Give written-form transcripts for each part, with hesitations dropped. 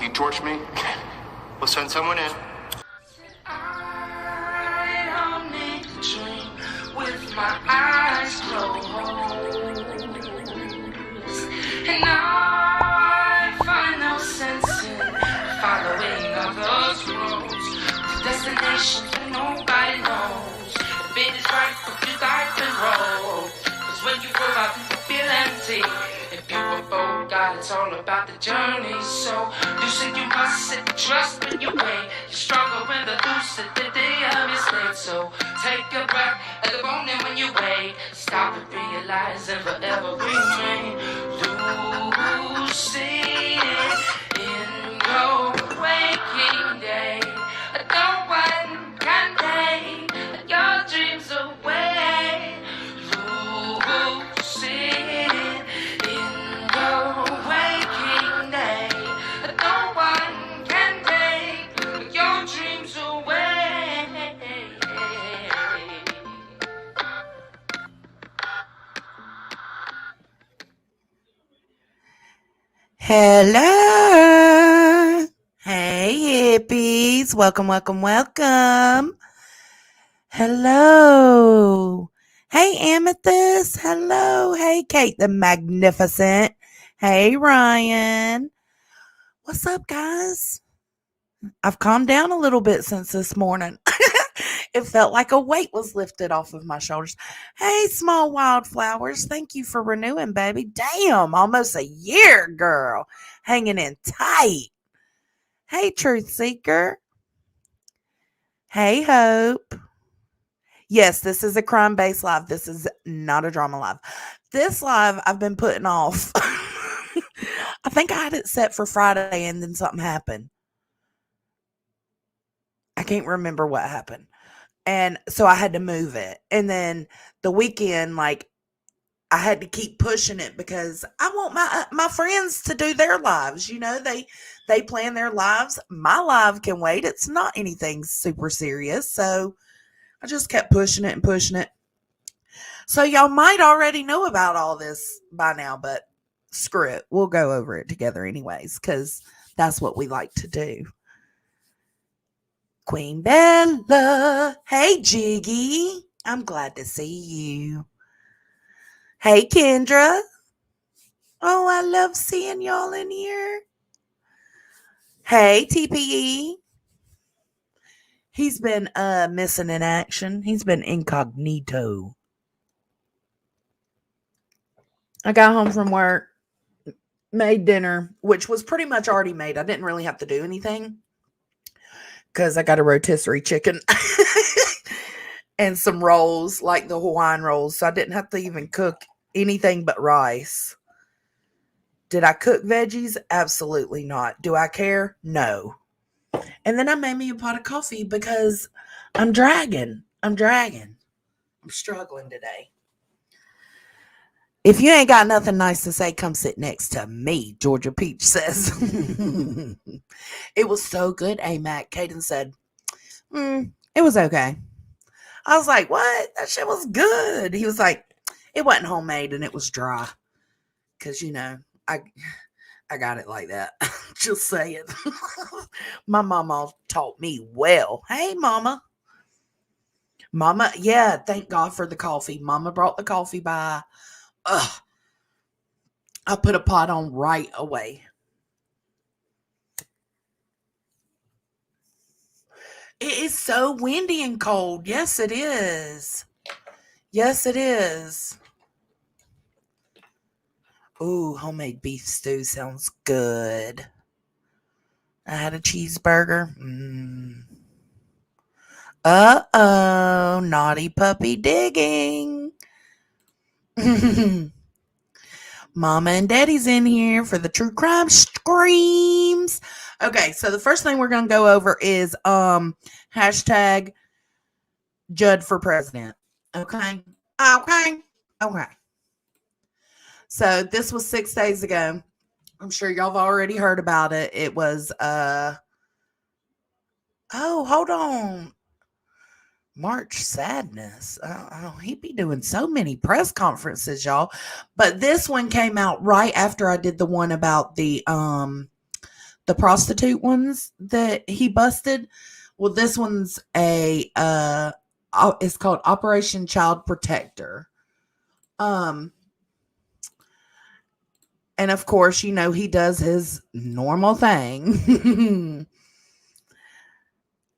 You torch me? We'll send someone in. I don't need to dream with my eyes closed, and I find no sense in following others' rules to destinations that nobody knows. The bit is right, but you got to roll. 'Cause when you go out, you feel empty. If you were bold, God, it's all about the journey. So you say you must sit and trust when you wait. You struggle with the lucidity of your state. So take a breath at the moment when you wait. Stop and realize and forever remain lucid in your waking day. No one can take your dreams away. Lucid in your waking day. No one can take your dreams away. Hello. Hey, hippies. Welcome, welcome, welcome. Hello. Hey, Amethyst. Hello. Hey, Kate the Magnificent. Hey, Ryan. What's up, guys? I've calmed down a little bit since this morning. It felt like a weight was lifted off of my shoulders. Hey, small wildflowers. Thank you for renewing, baby. Damn, almost a year, girl. Hanging in tight. Hey, Truth Seeker. Hey, Hope. Yes, this is a crime-based live. This is not a drama live. This live I've been putting off. I think I had it set for Friday and then something happened. I can't remember what happened. And so I had to move it. And then the weekend, like, I had to keep pushing it because I want my friends to do their lives. You know, they plan their lives. My live can wait. It's not anything super serious. So I just kept pushing it and pushing it. So y'all might already know about all this by now, but screw it. We'll go over it together anyways, because that's what we like to do. Queen Bella. Hey, Jiggy. I'm glad to see you. Hey, Kendra. Oh, I love seeing y'all in here. Hey, TPE. He's been missing in action. He's been incognito. I got home from work, made dinner, which was pretty much already made. I didn't really have to do anything because I got a rotisserie chicken and some rolls, like the Hawaiian rolls. So I didn't have to even cook anything but rice. Did I cook veggies? Absolutely not. Do I care? No. And then I made me a pot of coffee because I'm dragging. I'm struggling today. If you ain't got nothing nice to say, come sit next to me, Georgia Peach says. It was so good, AMAC. Caden said, it was okay. I was like, what? That shit was good. He was like, it wasn't homemade and it was dry. Because, you know, I got it like that. Just saying. My mama taught me well. Hey, mama. Mama, yeah, thank God for the coffee. Mama brought the coffee by. I put a pot on right away. It is so windy and cold. Yes, it is. Yes, it is. Ooh, homemade beef stew sounds good. I had a cheeseburger. Uh-oh, naughty puppy digging. Mama and Daddy's in here for the true crime screams. Okay, so the first thing we're going to go over is hashtag Judd for president. Okay. So this was 6 days ago. I'm sure y'all have already heard about it. It was hold on. March Sadness. Oh, he'd be doing so many press conferences, y'all. But this one came out right after I did the one about the the prostitute ones that he busted. Well, this one's it's called Operation Child Protector. And of course, he does his normal thing.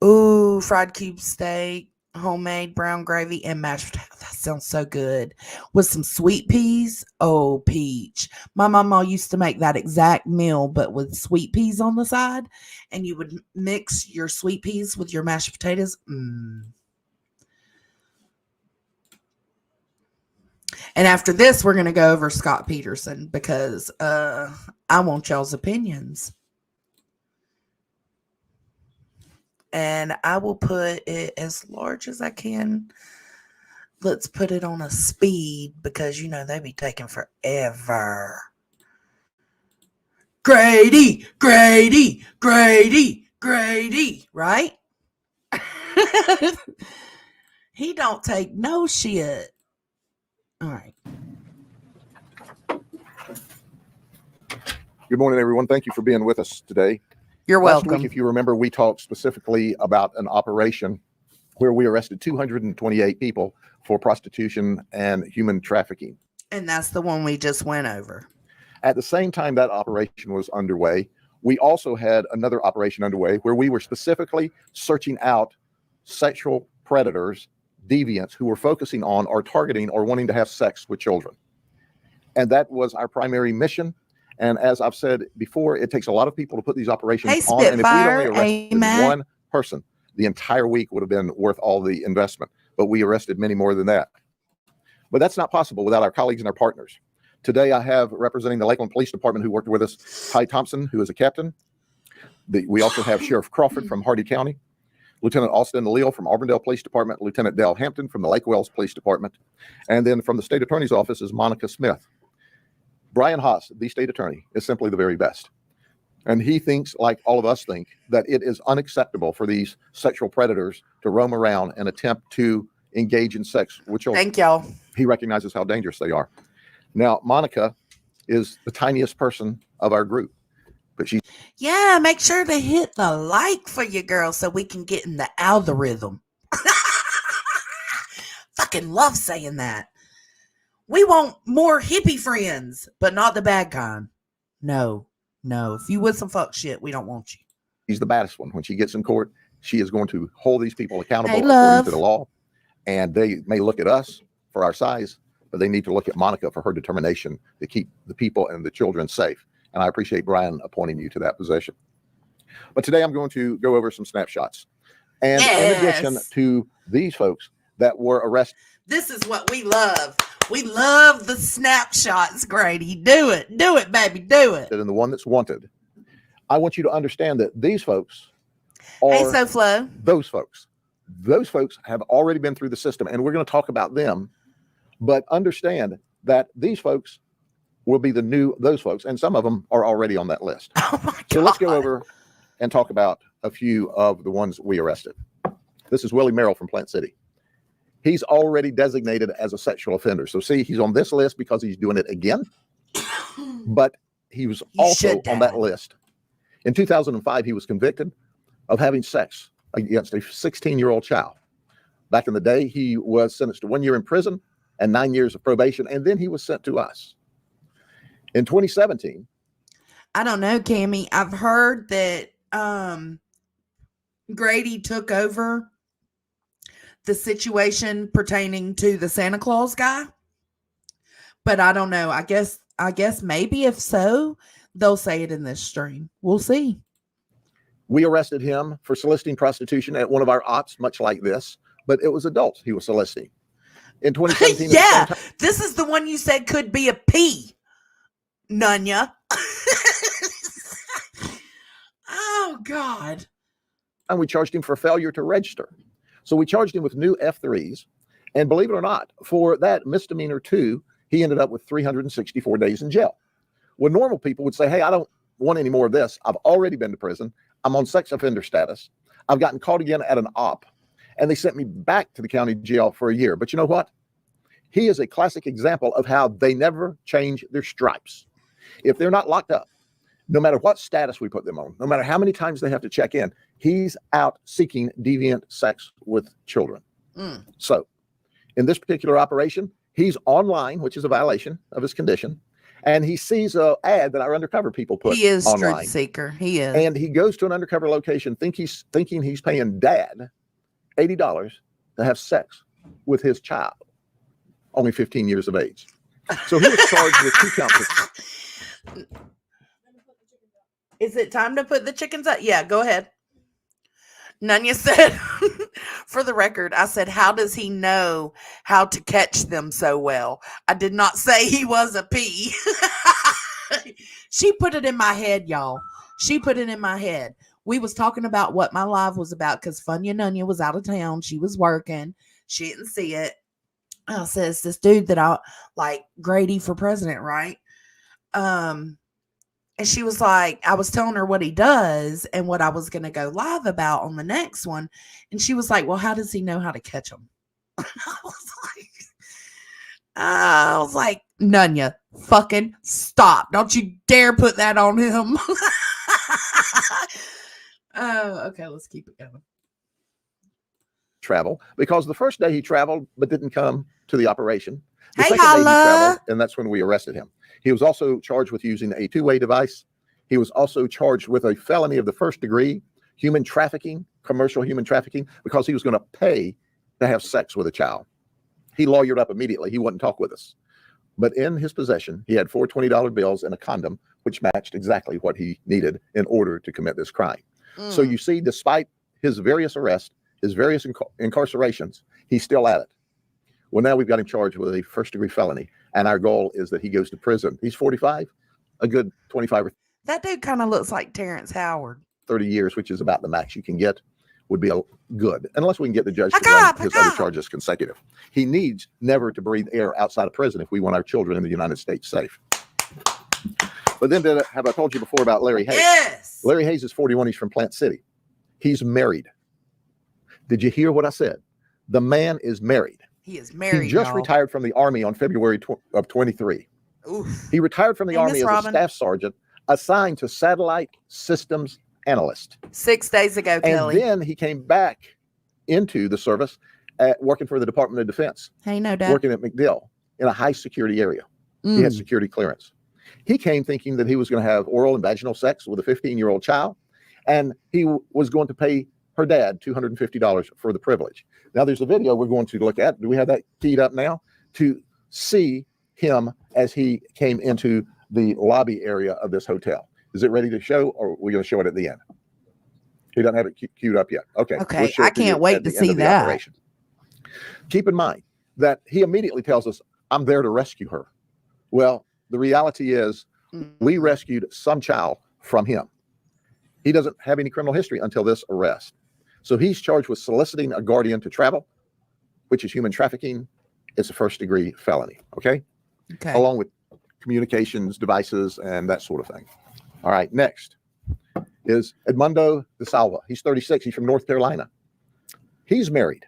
Ooh, fried cube steak, homemade brown gravy, and mashed potato. That sounds so good. With some sweet peas. Oh, peach. My mama used to make that exact meal, but with sweet peas on the side. And you would mix your sweet peas with your mashed potatoes. And after this, we're going to go over Scott Peterson because I want y'all's opinions. And I will put it as large as I can. Let's put it on a speed because, they be taking forever. Grady, Grady, Grady, Grady, right? He don't take no shit. All right. Good morning, everyone. Thank you for being with us today. You're welcome. Last week, if you remember, we talked specifically about an operation where we arrested 228 people for prostitution and human trafficking. And that's the one we just went over. At the same time that operation was underway, we also had another operation underway where we were specifically searching out sexual predators, deviants who were focusing on or targeting or wanting to have sex with children. And that was our primary mission. And as I've said before, it takes a lot of people to put these operations on. And if we'd only arrested one person, the entire week would have been worth all the investment. But we arrested many more than that. But that's not possible without our colleagues and our partners. Today, I have representing the Lakeland Police Department who worked with us, Ty Thompson, who is a captain. We also have Sheriff Crawford from Hardy County, Lieutenant Austin Leal from Auburndale Police Department, Lieutenant Dale Hampton from the Lake Wells Police Department, and then from the State Attorney's Office is Monica Smith. Brian Haas, the state attorney, is simply the very best. And he thinks, like all of us think, that it is unacceptable for these sexual predators to roam around and attempt to engage in sex with children. Thank y'all. He recognizes how dangerous they are. Now, Monica is the tiniest person of our group, but she's... Yeah, make sure to hit the like for your girl so we can get in the algorithm. Fucking love saying that. We want more hippie friends, but not the bad kind. No. If you with some fuck shit, we don't want you. She's the baddest one. When she gets in court, she is going to hold these people accountable Hey, according to the law. And they may look at us for our size, but they need to look at Monica for her determination to keep the people and the children safe. And I appreciate Brian appointing you to that position. But today I'm going to go over some snapshots. And in addition to these folks that were arrested. This is what we love. We love the snapshots, Grady. Do it, baby, do it. And the one that's wanted. I want you to understand that these folks are SoFlo. Those folks. Those folks have already been through the system, and we're going to talk about them. But understand that these folks will be those folks, and some of them are already on that list. Oh my God. So let's go over and talk about a few of the ones we arrested. This is Willie Merrill from Plant City. He's already designated as a sexual offender. So see, he's on this list because he's doing it again. But he was also on that list. In 2005, he was convicted of having sex against a 16-year-old child. Back in the day, he was sentenced to 1 year in prison and 9 years of probation, and then he was sent to us. In 2017. I don't know, Cammie. I've heard that Grady took over the situation pertaining to the Santa Claus guy, but I don't know. I guess maybe if so, they'll say it in this stream. We'll see. We arrested him for soliciting prostitution at one of our ops, much like this, but it was adults he was soliciting. In 2017. Yeah, this is the one you said could be a P, Nunya. Oh, God. And we charged him for failure to register. So we charged him with new F3s. And believe it or not, for that misdemeanor 2, he ended up with 364 days in jail. When normal people would say, hey, I don't want any more of this. I've already been to prison. I'm on sex offender status. I've gotten caught again at an op. And they sent me back to the county jail for a year. But you know what? He is a classic example of how they never change their stripes. If they're not locked up No matter what status we put them on, no matter how many times they have to check in, he's out seeking deviant sex with children. So in this particular operation, he's online, which is a violation of his condition. And he sees an ad that our undercover people put He is online. truth seeker. He is. And he goes to an undercover location thinking he's paying dad $80 to have sex with his child, only 15 years of age. So he was charged with 2 counts. Is it time to put the chickens up? Yeah, go ahead. Nunya said, for the record, I said, how does he know how to catch them so well? I did not say he was a pea. She put it in my head, y'all. She put it in my head. We was talking about what my live was about because Funya Nunya was out of town. She was working. She didn't see it. I said, it's this dude that I like, Grady for president, right? And she was like, I was telling her what he does and what I was going to go live about on the next one. And she was like, well, how does he know how to catch them? I was like, Nunya, fucking stop. Don't you dare put that on him. Oh, okay, let's keep it going. Travel, because the first day he traveled but didn't come to the operation. The Hey, second day he holla. traveled, and that's when we arrested him. He was also charged with using a 2-way device. He was also charged with a felony of the 1st degree, human trafficking, commercial human trafficking, because he was going to pay to have sex with a child. He lawyered up immediately. He wouldn't talk with us. But in his possession, he had 4 $20 bills and a condom, which matched exactly what he needed in order to commit this crime. So you see, despite his various arrests, his various incarcerations, he's still at it. Well, now we've got him charged with a 1st degree felony, and our goal is that he goes to prison. He's 45, a good 25 or That dude kind of looks like Terrence Howard. 30 years, which is about the max you can get, would be good, unless we can get the judge to run his other charges consecutive. He needs never to breathe air outside of prison if we want our children in the United States safe. But then, have I told you before about Larry Hayes? Yes. Larry Hayes is 41. He's from Plant City. He's married. Did you hear what I said? The man is married. He is married. He just y'all. retired from the Army on February of 23. Oof. He retired from the Army Miss as Robin. a staff sergeant assigned to satellite systems analyst. 6 days ago, Kelly. And then he came back into the service working for the Department of Defense, Hey, no doubt. working at MacDill in a high security area. He had security clearance. He came thinking that he was going to have oral and vaginal sex with a 15-year-old child, and he was going to pay her dad $250 for the privilege. Now, there's a video we're going to look at. Do we have that keyed up now? To see him as he came into the lobby area of this hotel. Is it ready to show, or are we going to show it at the end? He doesn't have it queued up yet. Okay. Okay, we'll show I it to you can't wait at to the end see of the that. operation. Keep in mind that he immediately tells us, I'm there to rescue her. Well, the reality is we rescued some child from him. He doesn't have any criminal history until this arrest. So he's charged with soliciting a guardian to travel, which is human trafficking. It's a 1st degree felony. Okay. Okay. Along with communications devices and that sort of thing. All right. Next is Edmundo de Salva. He's 36. He's from North Carolina. He's married.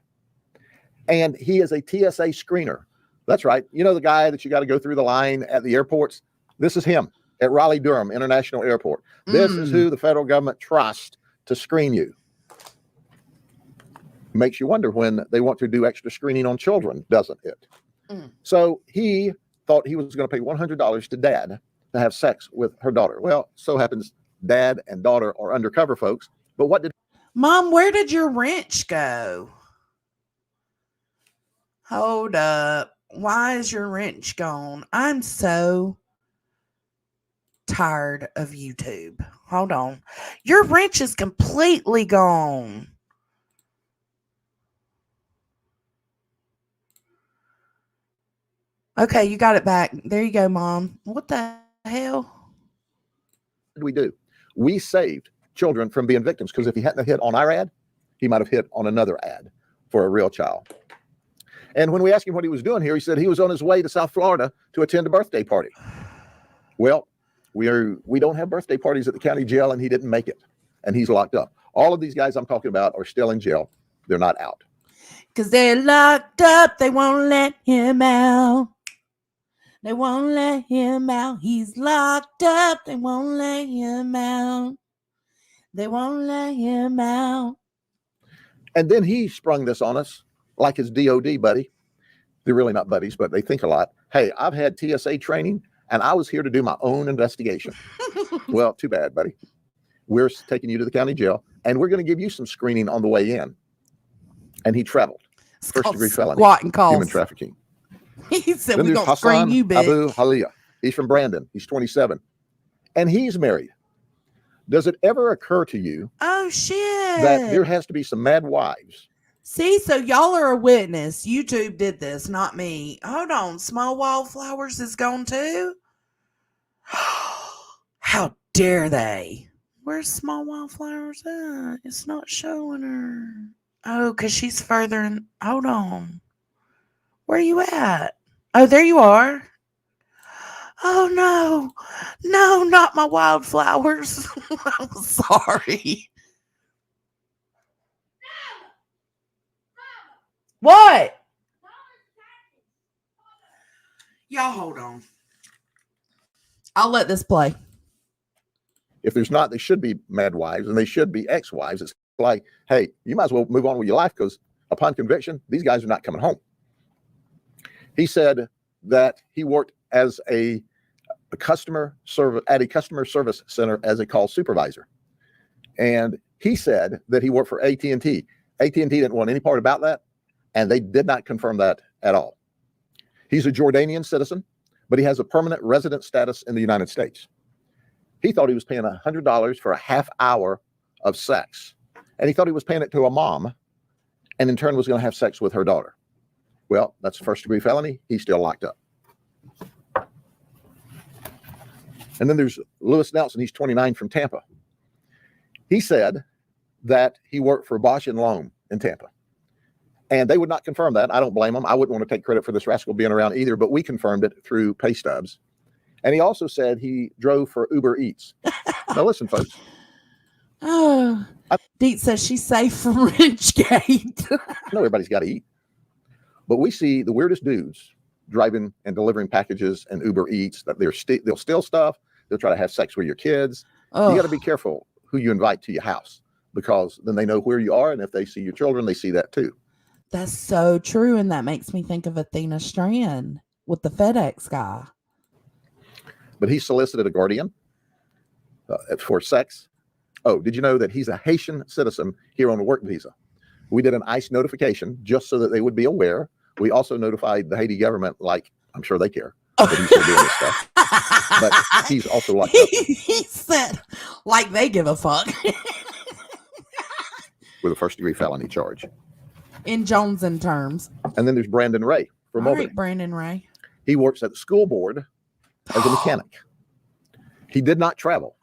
And he is a TSA screener. That's right. You know the guy that you got to go through the line at the airports? This is him at Raleigh-Durham International Airport. This is who the federal government trusts to screen you. Makes you wonder when they want to do extra screening on children, doesn't it? So he thought he was going to pay $100 to dad to have sex with her daughter. Well, so happens dad and daughter are undercover folks. But what did Mom, where did your wrench go? Hold up. Why is your wrench gone? I'm so tired of YouTube. Hold on. Your wrench is completely gone. Okay, you got it back. There you go, Mom. What the hell? we do? We saved children from being victims, because if he hadn't hit on our ad, he might have hit on another ad for a real child. And when we asked him what he was doing here, he said he was on his way to South Florida to attend a birthday party. Well, we don't have birthday parties at the county jail, and he didn't make it, and he's locked up. All of these guys I'm talking about are still in jail. They're not out. Because they're locked up. They won't let him out. They won't let him out. He's locked up. They won't let him out. They won't let him out. And then he sprung this on us like his DOD buddy. They're really not buddies, but they think a lot. Hey, I've had TSA training and I was here to do my own investigation. Well, too bad, buddy. We're taking you to the county jail and we're going to give you some screening on the way in. And he traveled. First degree felony. Human trafficking. He said, we're going to screen you, bitch. Abu Haliyah. He's from Brandon. He's 27. And he's married. Does it ever occur to you that there has to be some mad wives? See, so y'all are a witness. YouTube did this, not me. Hold on. Small Wildflowers is gone too? How dare they? Where's Small Wildflowers at? It's not showing her. Oh, because she's further in. Hold on. Where are you at? Oh, there you are. Oh, no. No, not my wildflowers. I'm sorry. What? Y'all hold on. I'll let this play. If there's not, they should be mad wives and they should be ex-wives. It's like, hey, you might as well move on with your life because upon conviction, these guys are not coming home. He said that he worked as a customer service at a customer service center as a call supervisor. And he said that he worked for AT&T. AT&T didn't want any part about that. And they did not confirm that at all. He's a Jordanian citizen, but he has a permanent resident status in the United States. He thought he was paying $100 for a half hour of sex. And he thought he was paying it to a mom and in turn was going to have sex with her daughter. Well, that's a first degree felony. He's still locked up. And then there's Lewis Nelson. He's 29 from Tampa. He said that he worked for Bosch and Loam in Tampa. And they would not confirm that. I don't blame them. I wouldn't want to take credit for this rascal being around either, but we confirmed it through pay stubs. And he also said he drove for Uber Eats. Now listen, folks. Oh, Deet says she's safe from Ridgegate. No, everybody's got to eat. But we see the weirdest dudes driving and delivering packages and Uber Eats. That they'll steal stuff. They'll try to have sex with your kids. You got to be careful who you invite to your house because then they know where you are. And if they see your children, they see that too. That's so true. And that makes me think of Athena Strand with the FedEx guy. But he solicited a guardian for sex. Oh, did you know that he's a Haitian citizen here on a work visa? We did an ICE notification just so that they would be aware. We also notified the Haiti government, like, I'm sure they care that he's still doing this stuff. But he's also locked up. He said, like they give a fuck. With a first degree felony charge. In Johnson terms. And then there's Brandon Ray from Albany. Right, Brandon Ray. He works at the school board as a mechanic. He did not travel,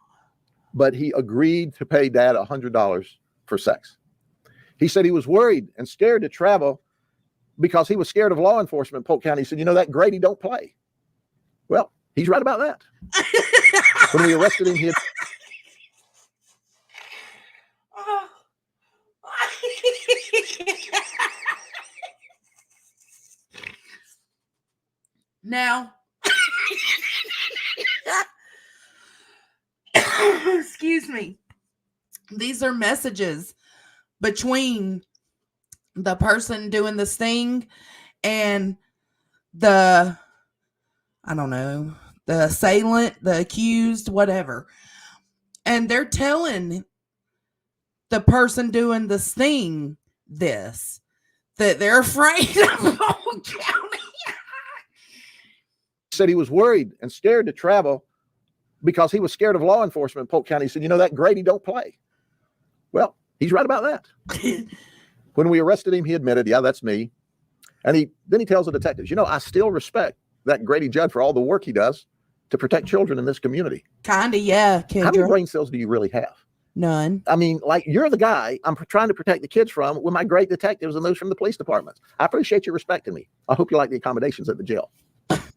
but he agreed to pay dad $100 for sex. He said he was worried and scared to travel because he was scared of law enforcement in Polk County. He said, you know, that Grady don't play. Well, he's right about that. When we arrested him, he had... Now, excuse me, these are messages between the person doing the sting and the, I don't know, the assailant, the accused, whatever. And they're telling the person doing the sting this, that they're afraid of Polk County. Said he was worried and scared to travel because he was scared of law enforcement in Polk County. He said, you know, that Grady don't play. Well, he's right about that. When we arrested him, he admitted, yeah, that's me. And then he tells the detectives, you know, I still respect that Grady Judd for all the work he does to protect children in this community. Kinda, yeah, Kendra. How many brain cells do you really have? None. I mean, like, you're the guy I'm trying to protect the kids from with my great detectives and those from the police departments. I appreciate you respecting me. I hope you like the accommodations at the jail.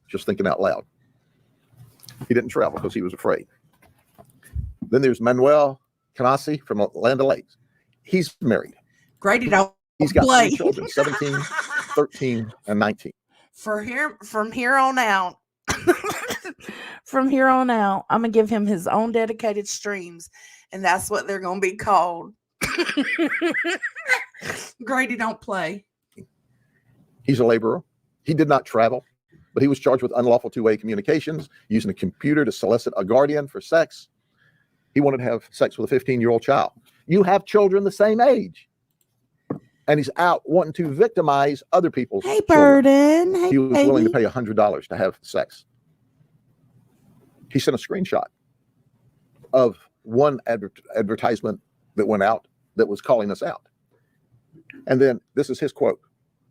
Just thinking out loud. He didn't travel because he was afraid. Then there's Manuel Canasi from Land O'Lakes. He's married. Grady don't He's got play. 3 children, 17, 13, and 19. From here on out, From here on out, I'm going to give him his own dedicated streams, and that's what they're going to be called. Grady, don't play. He's a laborer. He did not travel, but he was charged with unlawful two-way communications, using a computer to solicit a guardian for sex. He wanted to have sex with a 15-year-old child. You have children the same age. And he's out wanting to victimize other people's Hey, children. Burden. Hey, He was baby. willing to pay $100 to have sex. He sent a screenshot of one advertisement that went out that was calling us out. And then this is his quote.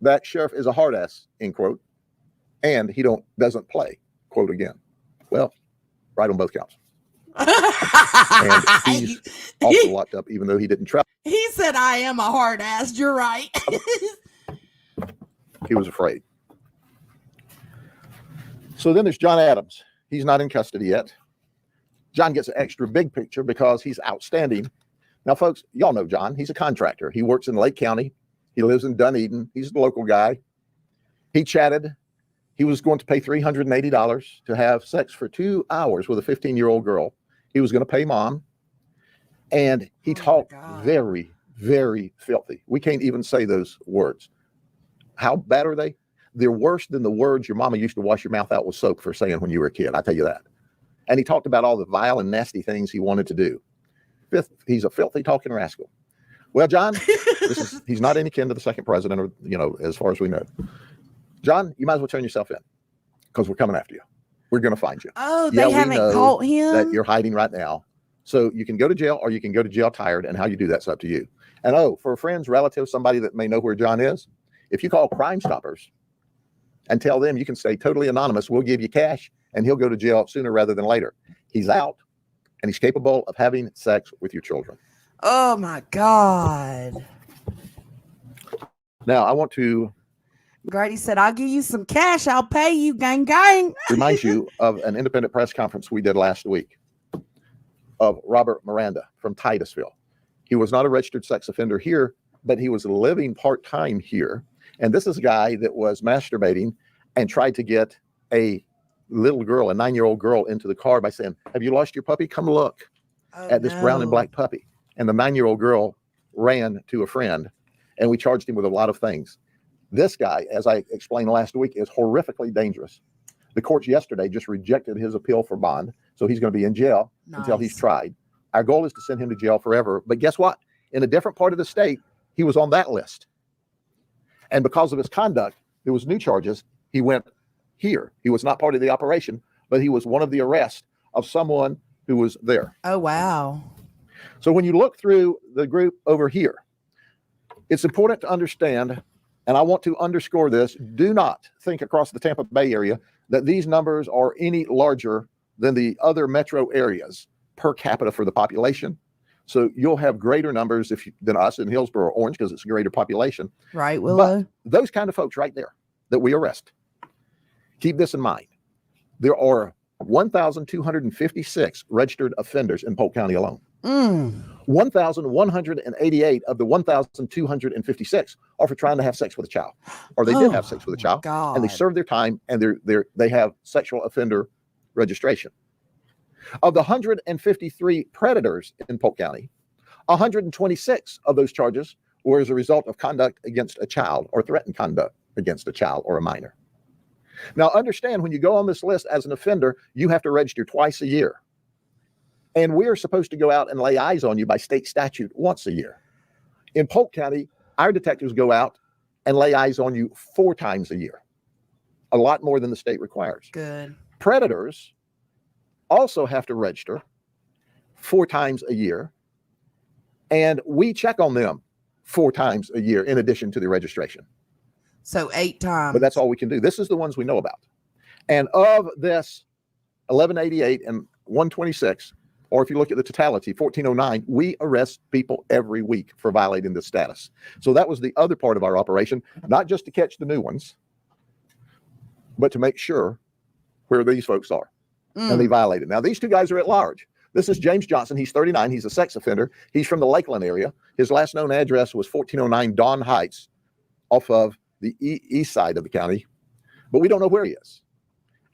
That sheriff is a hard ass, end quote. And he doesn't play, quote again. Well, right on both counts. And he's also locked up, even though he didn't travel. He said, I am a hard ass. You're right. He was afraid. So then there's John Adams. He's not in custody yet. John gets an extra big picture because he's outstanding. Now, folks, y'all know John. He's a contractor. He works in Lake County. He lives in Dunedin. He's a local guy. He chatted. He was going to pay $380 to have sex for 2 hours with a 15-year-old girl. He was going to pay mom. And he talked very, very filthy. We can't even say those words. How bad are they? They're worse than the words your mama used to wash your mouth out with soap for saying when you were a kid. I tell you that. And he talked about all the vile and nasty things he wanted to do. Fifth, he's a filthy talking rascal. Well, John, he's not any kin to the second president, or, as far as we know. John, you might as well turn yourself in because we're coming after you. We're going to find you. Oh, they haven't caught him? That you're hiding right now. So you can go to jail or you can go to jail tired, and how you do that's up to you. And for friends, relatives, somebody that may know where John is, if you call Crime Stoppers and tell them you can stay totally anonymous, we'll give you cash, and he'll go to jail sooner rather than later. He's out, and he's capable of having sex with your children. Oh, my God. Now, I want to Grady said, I'll give you some cash. I'll pay you, gang, gang. remind you of an independent press conference we did last week of Robert Miranda from Titusville. He was not a registered sex offender here, but he was living part-time here. And this is a guy that was masturbating and tried to get a little girl, a 9-year-old girl, into the car by saying, have you lost your puppy? Come look at this brown and black puppy. And the 9-year-old girl ran to a friend, and we charged him with a lot of things. This guy, as I explained last week, is horrifically dangerous. The courts yesterday just rejected his appeal for bond, so he's going to be in jail until he's tried. Our goal is to send him to jail forever. But guess what? In a different part of the state, he was on that list. And because of his conduct, there was new charges. He went here. He was not part of the operation, but he was one of the arrests of someone who was there. Oh, wow. So when you look through the group over here, it's important to understand, and I want to underscore this, do not think across the Tampa Bay area that these numbers are any larger than the other metro areas per capita for the population. So you'll have greater numbers than us in Hillsborough or Orange because it's a greater population. Right, Willow? But those kind of folks right there that we arrest, keep this in mind. There are 1,256 registered offenders in Polk County alone. 1,188 of the 1,256 are for trying to have sex with a child, or they did have sex with a child, and they served their time, and they have sexual offender registration. Of the 153 predators in Polk County, 126 of those charges were as a result of conduct against a child or threatened conduct against a child or a minor. Now, understand, when you go on this list as an offender, you have to register twice a year. And we're supposed to go out and lay eyes on you by state statute once a year. In Polk County, our detectives go out and lay eyes on you 4 times a year, a lot more than the state requires. Good. Predators also have to register 4 times a year, and we check on them 4 times a year in addition to the registration. So 8 times. But that's all we can do. This is the ones we know about. And of this 1188 and 126, or if you look at the totality, 1409, we arrest people every week for violating this status. So that was the other part of our operation, not just to catch the new ones, but to make sure where these folks are. And they violated. Now, these 2 guys are at large. This is James Johnson. He's 39. He's a sex offender. He's from the Lakeland area. His last known address was 1409 Dawn Heights off of the east side of the county, but we don't know where he is.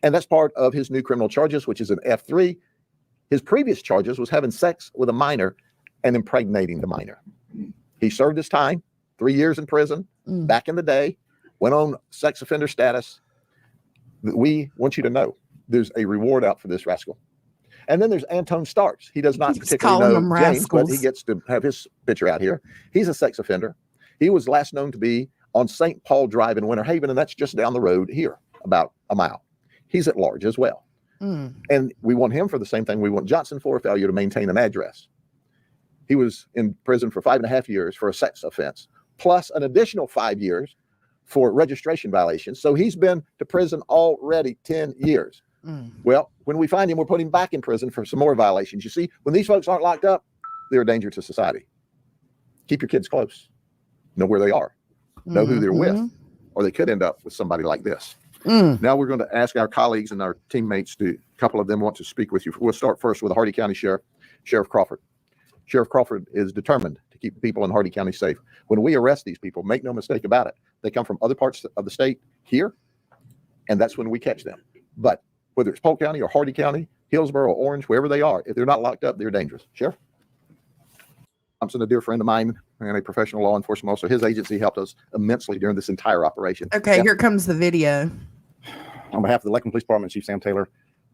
And that's part of his new criminal charges, which is an F3. His previous charges was having sex with a minor and impregnating the minor. He served his time, 3 years in prison, back in the day, went on sex offender status. We want you to know there's a reward out for this rascal. And then there's Antone Starks. He does not particularly know James, but he gets to have his picture out here. He's a sex offender. He was last known to be on St. Paul Drive in Winter Haven, and that's just down the road here, about a mile. He's at large as well. And we want him for the same thing we want Johnson for, failure to maintain an address. He was in prison for 5.5 years for a sex offense, plus an additional 5 years for registration violations. So he's been to prison already 10 years. Well, when we find him, we'll put him back in prison for some more violations. You see, when these folks aren't locked up, they're a danger to society. Keep your kids close. Know where they are. Know who they're with, or they could end up with somebody like this. Now we're going to ask our colleagues and our teammates a couple of them want to speak with you. We'll start first with the Hardy County Sheriff, Sheriff Crawford. Sheriff Crawford is determined to keep people in Hardy County safe. When we arrest these people, make no mistake about it, they come from other parts of the state here, and that's when we catch them. But whether it's Polk County or Hardy County, Hillsborough or Orange, wherever they are, if they're not locked up, they're dangerous. Sheriff? Thompson, a dear friend of mine and a professional law enforcement officer. His agency helped us immensely during this entire operation. Okay, here comes the video. On behalf of the Lakeland Police Department, Chief Sam Taylor,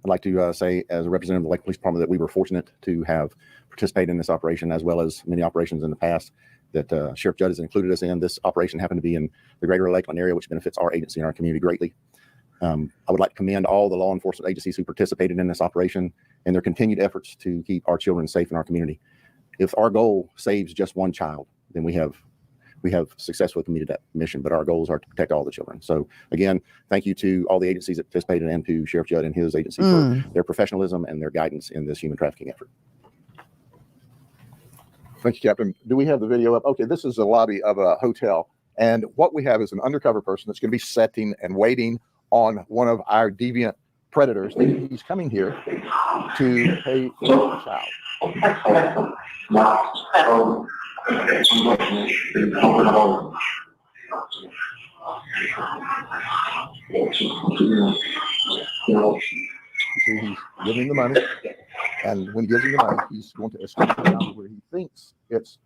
I'd like to say, as a representative of the Lakeland Police Department, that we were fortunate to have participated in this operation, as well as many operations in the past that Sheriff Judd has included us in. This operation happened to be in the greater Lakeland area, which benefits our agency and our community greatly. I would like to commend all the law enforcement agencies who participated in this operation and their continued efforts to keep our children safe in our community. If our goal saves just one child, then we have successfully completed that mission, but our goals are to protect all the children. So again, thank you to all the agencies that participated and to Sheriff Judd and his agency for their professionalism and their guidance in this human trafficking effort. Thank you, Captain. Do we have the video up? Okay, this is the lobby of a hotel. And what we have is an undercover person that's going to be setting and waiting on one of our deviant predators. He's coming here to pay for a child. See, he's giving the money, and when he gives him the money, he's going to escort him down to where he thinks it's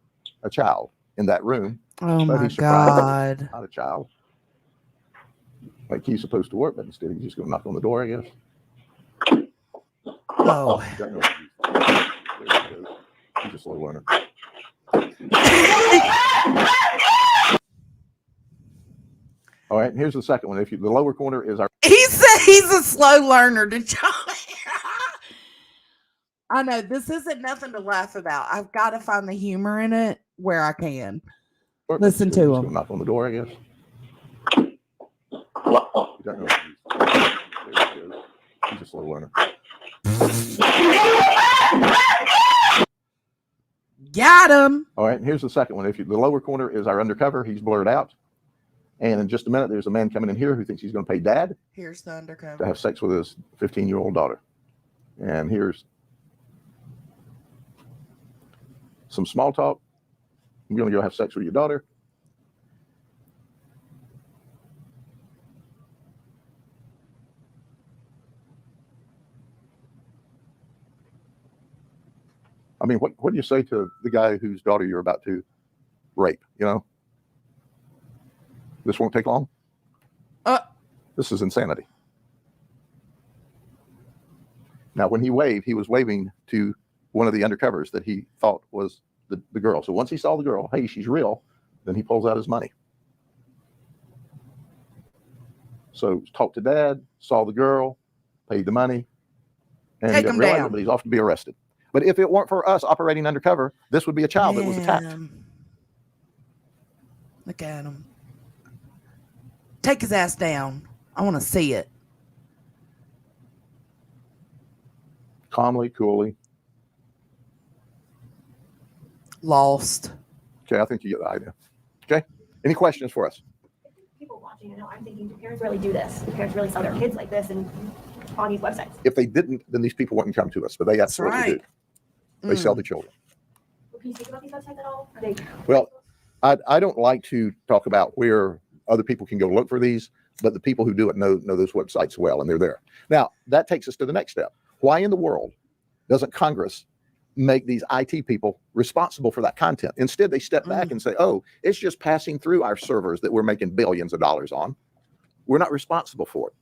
a child in that room. Oh but my he's surprised God. it's not a child. Like he's supposed to work, but instead he's just going to knock on the door, I guess. Oh. He's a slow learner. All right, here's the second one. If you, the lower corner is our. He said he's a slow learner. Did y'all? I know this isn't nothing to laugh about. I've got to find the humor in it where I can. Listen to him. Knock on the door, I guess. He's a slow learner. Got him. All right, here's the second one. If you, the lower corner is our undercover, he's blurred out. And in just a minute, there's a man coming in here who thinks he's going to pay dad Here's the undercover to have sex with his 15-year-old daughter. And here's some small talk. I'm going to go have sex with your daughter. I mean, what do you say to the guy whose daughter you're about to rape? You know, this won't take long. This is insanity. Now, when he waved, he was waving to one of the undercovers that he thought was the girl. So once he saw the girl, hey, she's real, then he pulls out his money. So talked to dad, saw the girl, paid the money, and Take he him realized down. it, but he's off to be arrested. But if it weren't for us operating undercover, this would be a child that was attacked. Look at him. Take his ass down. I want to see it. Calmly, coolly. Lost. Okay, I think you get the idea. Okay, any questions for us? People watching, I know I'm thinking, do parents really do this? Do parents really sell their kids like this and on these websites? If they didn't, then these people wouldn't come to us, but they absolutely right. do. They sell the children. Well, can you speak about these websites at all? Are they? Well, I don't like to talk about where other people can go look for these, but the people who do it know those websites well, and they're there. Now, that takes us to the next step. Why in the world doesn't Congress make these IT people responsible for that content? Instead, they step back and say, oh, it's just passing through our servers that we're making billions of dollars on. We're not responsible for it.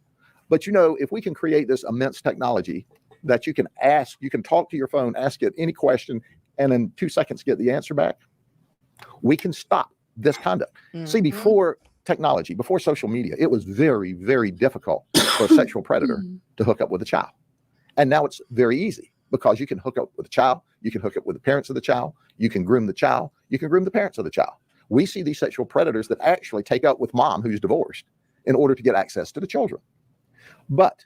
But if we can create this immense technology that you can talk to your phone, ask it any question, and in 2 seconds get the answer back, we can stop this conduct. See, before technology, before social media, it was very, very difficult for a sexual predator to hook up with a child. And now it's very easy because you can hook up with a child, you can hook up with the parents of the child, you can groom the child, you can groom the parents of the child. We see these sexual predators that actually take up with mom who's divorced in order to get access to the children. But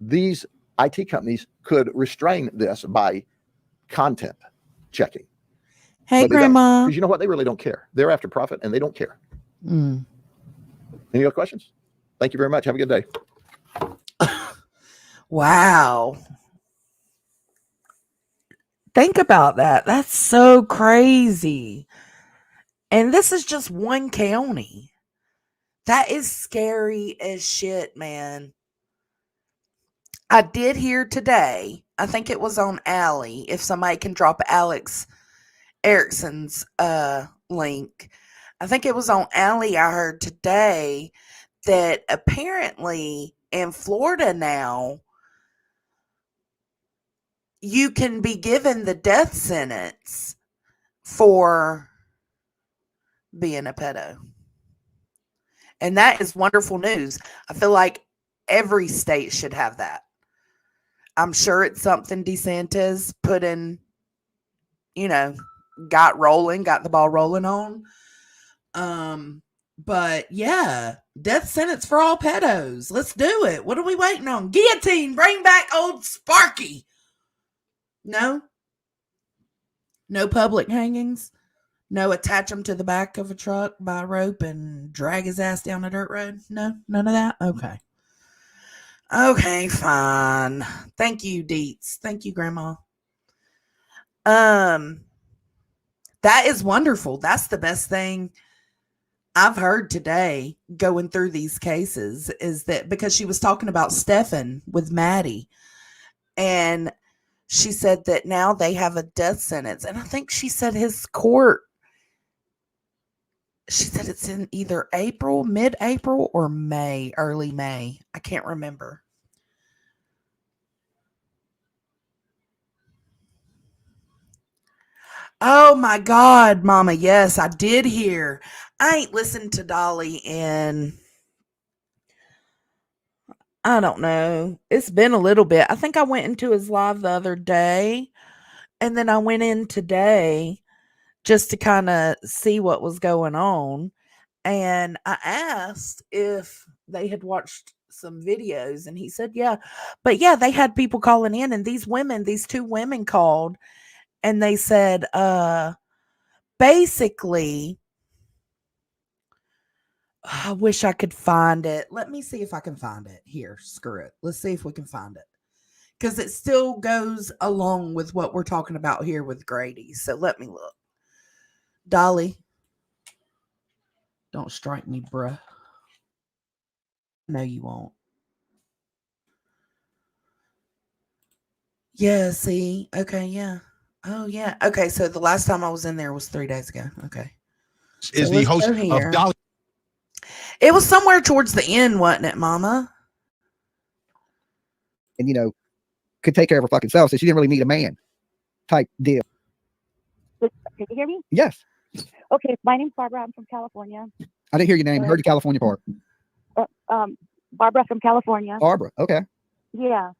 these IT companies could restrain this by content checking. Hey, Grandma. Because you know what? They really don't care. They're after profit and they don't care. Any other questions? Thank you very much. Have a good day. Wow. Think about that. That's so crazy. And this is just one county. That is scary as shit, man. I did hear today, I think it was on Allie, if somebody can drop Alex Erickson's link. I think it was on Allie I heard today that apparently in Florida now, you can be given the death sentence for being a pedo. And that is wonderful news. I feel like every state should have that. I'm sure it's something DeSantis put in, got the ball rolling on. But yeah, death sentence for all pedos. Let's do it. What are we waiting on? Guillotine, bring back old Sparky. No public hangings. No, attach him to the back of a truck by a rope and drag his ass down a dirt road. No, none of that. Okay, fine. Thank you, Deets. Thank you, Grandma. That is wonderful. That's the best thing I've heard today going through these cases is that because she was talking about Stefan with Maddie, and she said that now they have a death sentence. And I think she said his court, she said it's in either April, mid-April, or May, early May. I can't remember. Oh my God, Mama. Yes, I did hear. I ain't listened to Dolly in, I don't know. It's been a little bit. I think I went into his live the other day, and then I went in today just to kind of see what was going on. And I asked if they had watched some videos, and he said, yeah. But yeah, they had people calling in, and these two women called, and they said, basically, I wish I could find it. Let me see if I can find it. Here, screw it. Let's see if we can find it. Because it still goes along with what we're talking about here with Grady. So let me look. Dolly, don't strike me, bruh. No, you won't. Yeah, see? Okay, yeah. Oh, yeah. Okay, so the last time I was in there was 3 days ago. Okay. Is So the host of Dolly. It was somewhere towards the end, wasn't it, Mama? And, could take care of her fucking self, so she didn't really need a man type deal. Can you hear me? Yes. Okay, my name's Barbara. I'm from California. I didn't hear your name. I heard the California part. Barbara from California. Barbara. Okay. Yeah.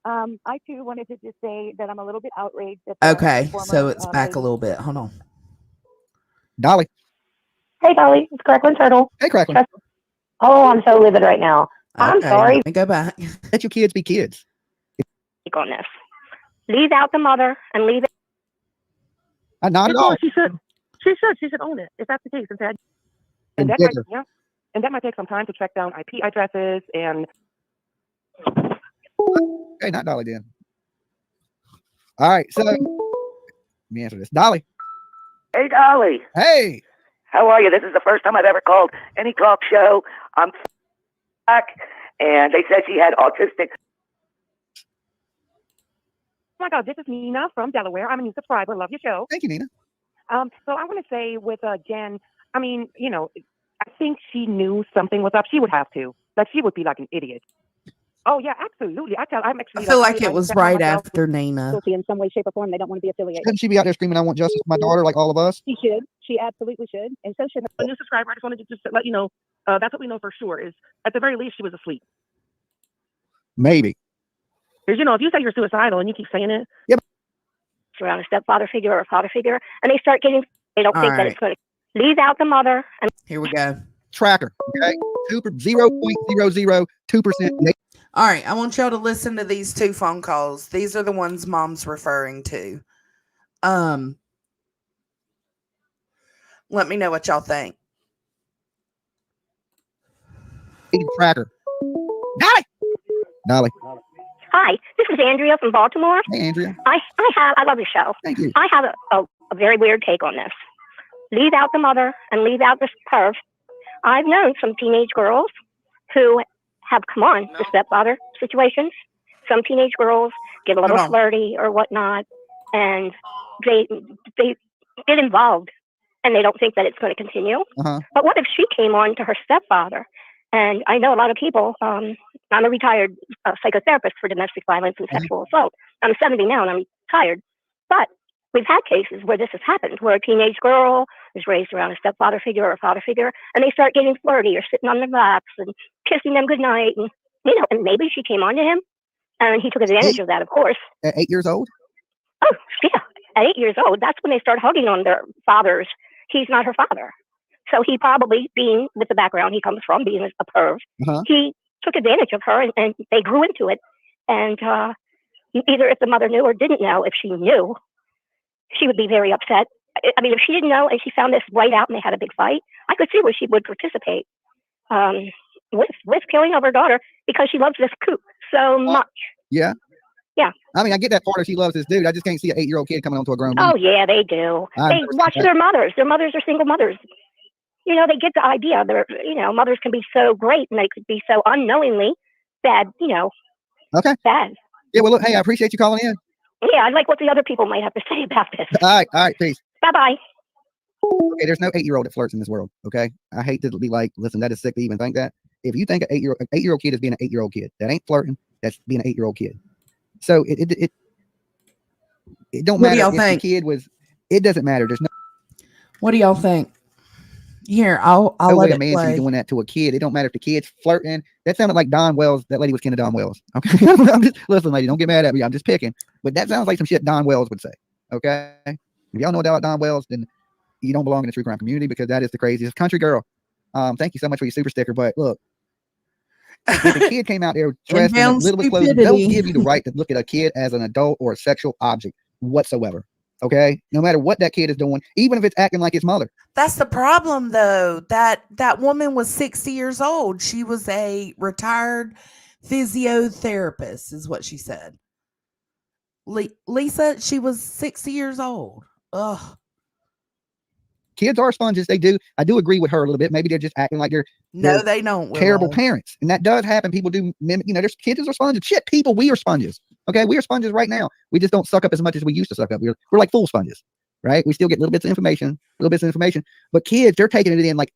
I too wanted to just say that I'm a little bit outraged. Okay, so it's back a little bit. Hold on. Dolly. Hey, Dolly. It's Cracklin Turtle. Hey, Cracklin. Oh, I'm so livid right now. I'm sorry. Let me go back. Let your kids be kids. On this. Leave out the mother and leave it. Not at all. She should own it if that's the case. And that might take some time to track down IP addresses and. Okay, not Dolly then. All right, so let me answer this. Dolly. Hey, Dolly. Hey. How are you? This is the first time I've ever called any talk show. I'm and they said she had autistic. Oh my God, this is Nina from Delaware. I'm a new subscriber. Love your show. Thank you, Nina. So I want to say with Jen, I mean, you know, I think she knew something was up. She would have to. Like, she would be like an idiot. Oh yeah, absolutely. I'm actually. I feel like, like it I was set myself right after Nina. guilty in some way, shape, or form. They don't want to be affiliated. Shouldn't she be out there screaming, "I want justice for my daughter," like all of us? She should. She absolutely should. And so should a new subscriber. I just wanted to just let you know. That's what we know for sure. Is at the very least she was asleep. Maybe. Because you know, if you say you're suicidal and you keep saying it, Around a stepfather figure or a father figure, and they start getting. They don't All think that right. it's going to leave out the mother. And Here we go. Tracker. Okay. 0.002%. All right, I want y'all to listen to these two phone calls. These are the ones Mom's referring to. Let me know what y'all think. Tracker. Dolly. hi, this is Andrea from Baltimore. Hey, Andrea. I love your show. Thank you. I have a very weird take on this. Leave out the mother and leave out the perv. I've known some teenage girls who have come on to stepfather situations. Some teenage girls get a little flirty or whatnot, and they get involved, and they don't think that it's going to continue. But what if she came on to her stepfather? And I know a lot of people. I'm a retired psychotherapist for domestic violence and sexual assault. I'm 70 now, and I'm tired. But we've had cases where this has happened, where a teenage girl is raised around a stepfather figure or a father figure, and they start getting flirty or sitting on their laps and kissing them goodnight. And, you know, and maybe she came on to him, and he took advantage of that, of course. At 8 years old? Oh, yeah. At 8 years old, that's when they start hugging on their fathers. He's not her father. So he probably, being with the background he comes from, being a perv, he took advantage of her, and they grew into it. And either if the mother knew or didn't know, if she knew, she would be very upset. I mean, if she didn't know and she found this right out and they had a big fight, I could see where she would participate with killing of her daughter because she loves this kook so much. Yeah. Yeah. I mean, I get that part of she loves this dude. I just can't see an 8-year-old kid coming onto a grown man. Oh, yeah, they do. They watch their mothers. Their mothers are single mothers. You know, they get the idea. They're, you know, mothers can be so great and they could be so unknowingly bad, you know. Okay. Bad. Yeah, well, look, hey, I appreciate you calling in. Yeah, I like what the other people might have to say about this. All right, peace. Bye-bye. Okay, there's no 8-year-old that flirts in this world, okay? I hate to be like, listen, that is sick to even think that. If you think an 8-year-old kid is being an 8-year-old kid, that ain't flirting, that's being an 8-year-old kid. So it don't matter if the kid was, it doesn't matter. There's no. What do y'all think? Here, I'll no let way it a man play. should be doing that to a kid. It don't matter if the kid's flirting. That sounded like Don Wells. That lady was kin to Don Wells. Okay, I'm just, listen, lady, don't get mad at me. I'm just picking. But that sounds like some shit Don Wells would say. Okay, if y'all know about Don Wells, then you don't belong in the true crime community because that is the craziest country girl. Thank you so much for your super sticker. But look, if the kid came out there dressed in the littlest clothes, don't give you the right to look at a kid as an adult or a sexual object whatsoever. Okay, no matter what that kid is doing, even if it's acting like his mother. That's the problem, though. That woman was 60 years old. She was a retired physiotherapist, is what she said. Lisa, she was 60 years old. Ugh. Kids are sponges. They do. I do agree with her a little bit. Maybe they're just acting like they're they don't. Terrible parents, and that does happen. People do mimic. You know, there's kids are sponges. Shit, people, we are sponges. Okay, we are sponges right now. We just don't suck up as much as we used to suck up. We're like full sponges, right? We still get little bits of information, but kids, they're taking it in like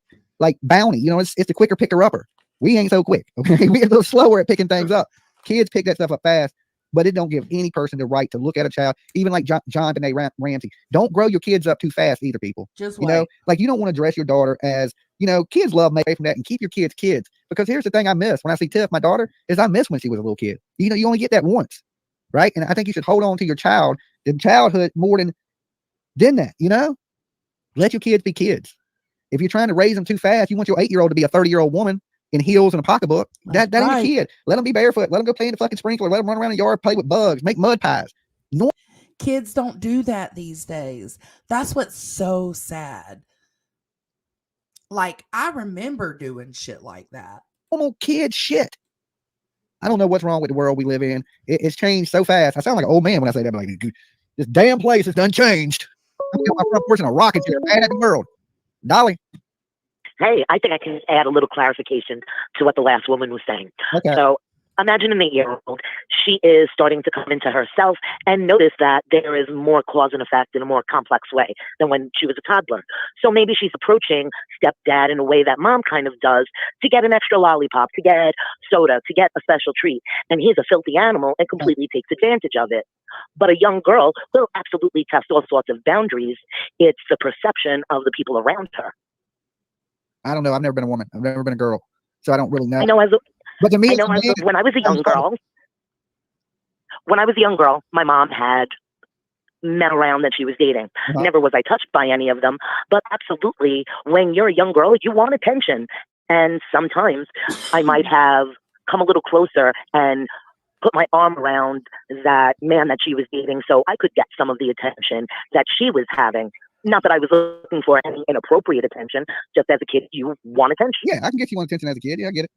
bounty. You know, it's the quicker picker upper. We ain't so quick. Okay, we're a little slower at picking things up. Kids pick that stuff up fast, but it don't give any person the right to look at a child, even like John Benet Ramsey. Don't grow your kids up too fast either, people. Just you know, like you don't want to dress your daughter as, you know, kids love away from that and keep your kids kids. Because here's the thing I miss when I see Tiff, my daughter, is I miss when she was a little kid. You know, you only get that once, right? And I think you should hold on to your child in childhood more than that, you know? Let your kids be kids. If you're trying to raise them too fast, you want your 8-year-old to be a 30-year-old woman in heels and a pocketbook. That ain't a kid. Let them be barefoot. Let them go play in the fucking sprinkler. Let them run around the yard, play with bugs, make mud pies. No. Kids don't do that these days. That's what's so sad. Like, I remember doing shit like that. Normal kid shit. I don't know what's wrong with the world we live in. It's changed so fast. I sound like an old man when I say that. I'm like, this damn place has done changed. I'm on my front porch in a rocking chair, mad at the world. Dolly. Hey, I think I can add a little clarification to what the last woman was saying. Okay. So imagine an 8-year-old. She is starting to come into herself and notice that there is more cause and effect in a more complex way than when she was a toddler. So maybe she's approaching stepdad in a way that mom kind of does to get an extra lollipop, to get soda, to get a special treat. And he's a filthy animal and completely takes advantage of it. But a young girl will absolutely test all sorts of boundaries. It's the perception of the people around her. I don't know. I've never been a woman. I've never been a girl. So I don't really know. I know But to me, when I was a young girl, my mom had men around that she was dating. Never was I touched by any of them, but absolutely, when you're a young girl, you want attention. And sometimes I might have come a little closer and put my arm around that man that she was dating so I could get some of the attention that she was having. Not that I was looking for any inappropriate attention, just as a kid, you want attention. Yeah, I can get you one attention as a kid. Yeah, I get it.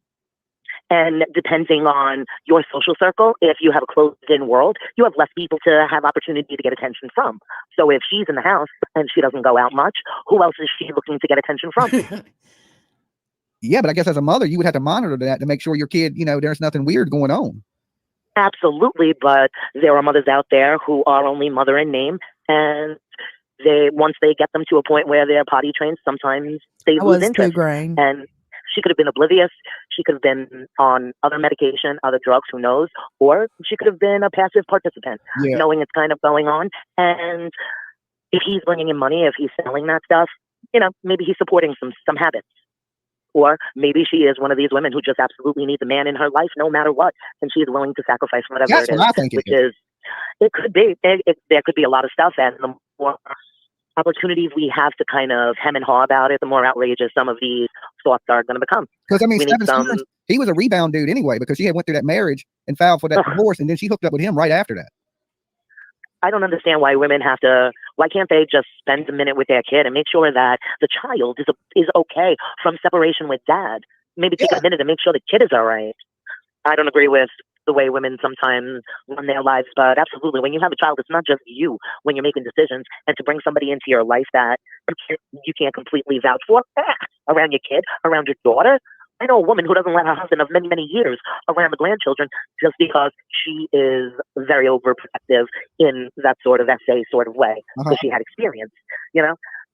And depending on your social circle, if you have a closed-in world, you have less people to have opportunity to get attention from. So if she's in the house and she doesn't go out much, who else is she looking to get attention from? Yeah, but I guess as a mother, you would have to monitor that to make sure your kid, there's nothing weird going on. Absolutely, but there are mothers out there who are only mother in name, and once they get them to a point where they're potty trained, sometimes they lose interest. And she could have been oblivious. She could have been on other medication, other drugs, who knows? Or she could have been a passive participant, knowing it's kind of going on. And if he's bringing in money, if he's selling that stuff, maybe he's supporting some habits. Or maybe she is one of these women who just absolutely needs a man in her life no matter what. And she's willing to sacrifice whatever That's it is. what I think It could be. There could be a lot of stuff. And the more opportunities we have to kind of hem and haw about it, the more outrageous some of these thoughts are going to become. Because he was a rebound dude anyway, because she had went through that marriage and filed for that divorce, and then she hooked up with him right after that. I don't understand why why can't they just spend a minute with their kid and make sure that the child is okay from separation with dad? Maybe take a minute and make sure the kid is all right. I don't agree with the way women sometimes run their lives, but absolutely, when you have a child, it's not just you when you're making decisions, and to bring somebody into your life that you can't completely vouch for around your kid, around your daughter. I know a woman who doesn't let her husband of many, many years around the grandchildren just because she is very overprotective in that sort of essay sort of way, because she had experience.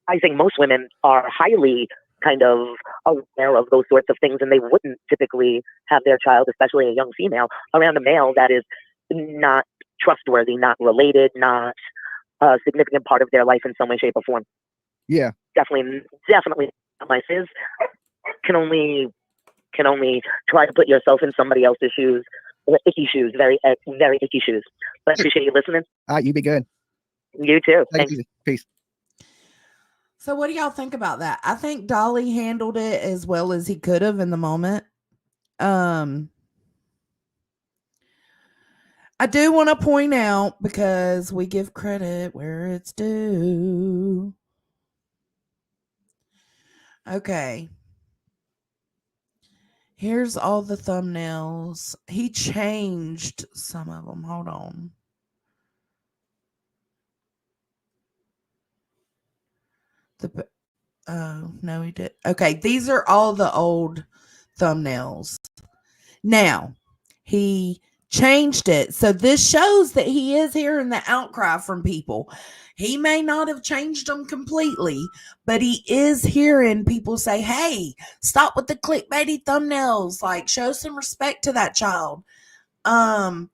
I think most women are highly kind of aware of those sorts of things, and they wouldn't typically have their child, especially a young female, around a male that is not trustworthy, not related, not a significant part of their life in some way, shape, or form. Yeah, definitely. My sis can only try to put yourself in somebody else's shoes, icky shoes, very, very icky shoes. But I appreciate you listening. All right, you be good. You too. Thanks. Peace. So what do y'all think about that? I think Dolly handled it as well as he could have in the moment. I do want to point out, because we give credit where it's due. Okay. Here's all the thumbnails. He changed some of them. Hold on. Oh, no, he did. Okay, these are all the old thumbnails. Now, he changed it. So this shows that he is hearing the outcry from people. He may not have changed them completely, but he is hearing people say, hey, stop with the clickbaity thumbnails. Like, show some respect to that child. And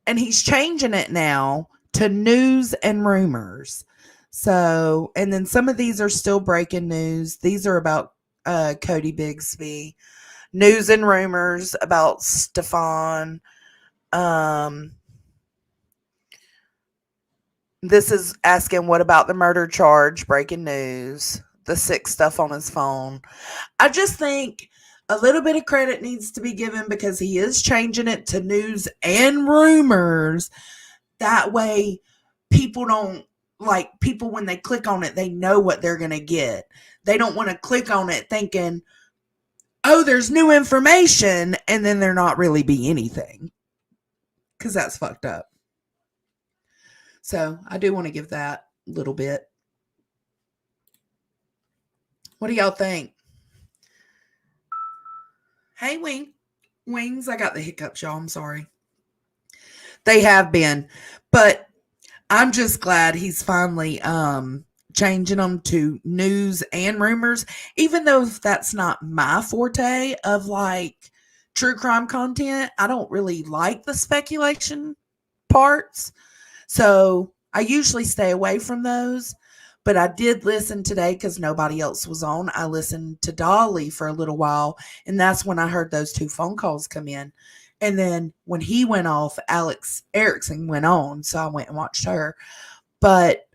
he's changing it now to news and rumors. So, and then some of these are still breaking news. These are about Cody Bigsby. News and rumors about Stefan. This is asking, what about the murder charge? Breaking news. The sick stuff on his phone. I just think a little bit of credit needs to be given, because he is changing it to news and rumors. That way, people don't, people, when they click on it, they know what they're going to get. They don't want to click on it thinking, oh, there's new information, and then there not really be anything, because that's fucked up. So I do want to give that a little bit. What do y'all think? Hey, Wings. I got the hiccups, y'all. I'm sorry. They have been, but I'm just glad he's finally changing them to news and rumors, even though that's not my forte of like true crime content. I don't really like the speculation parts. So I usually stay away from those. But I did listen today because nobody else was on. I listened to Dolly for a little while, and that's when I heard those 2 phone calls come in. And then when he went off, Alex Erickson went on. So I went and watched her. But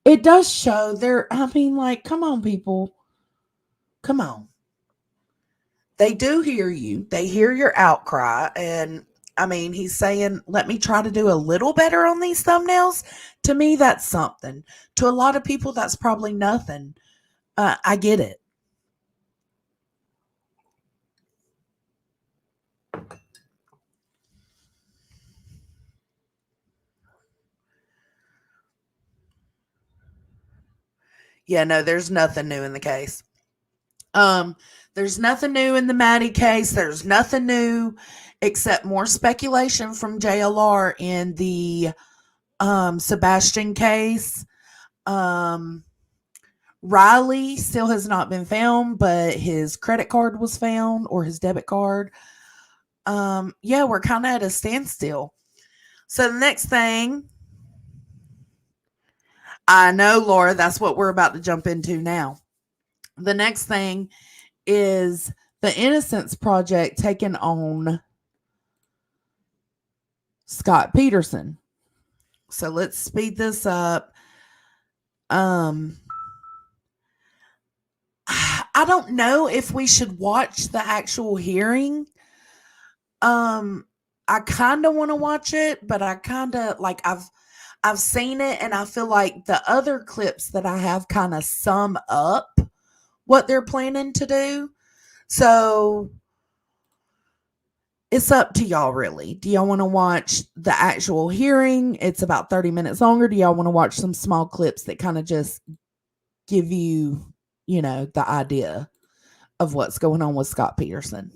it does show there. I mean, like, come on, people. Come on. They do hear you. They hear your outcry. And I mean, he's saying, let me try to do a little better on these thumbnails. To me, that's something. To a lot of people, that's probably nothing. I get it. Yeah, no, there's nothing new in the case. There's nothing new in the Maddie case. There's nothing new except more speculation from JLR in the Sebastian case. Riley still has not been found, but his credit card was found, or his debit card. Yeah, we're kind of at a standstill. So the next thing, I know, Laura, that's what we're about to jump into now. The next thing is the Innocence Project taking on Scott Peterson. So let's speed this up. I don't know if we should watch the actual hearing. I kind of want to watch it, but I kind of like I've seen it, and I feel like the other clips that I have kind of sum up what they're planning to do. So it's up to y'all, really. Do y'all want to watch the actual hearing? It's about 30 minutes longer. Do y'all want to watch some small clips that kind of just give you, the idea of what's going on with Scott Peterson?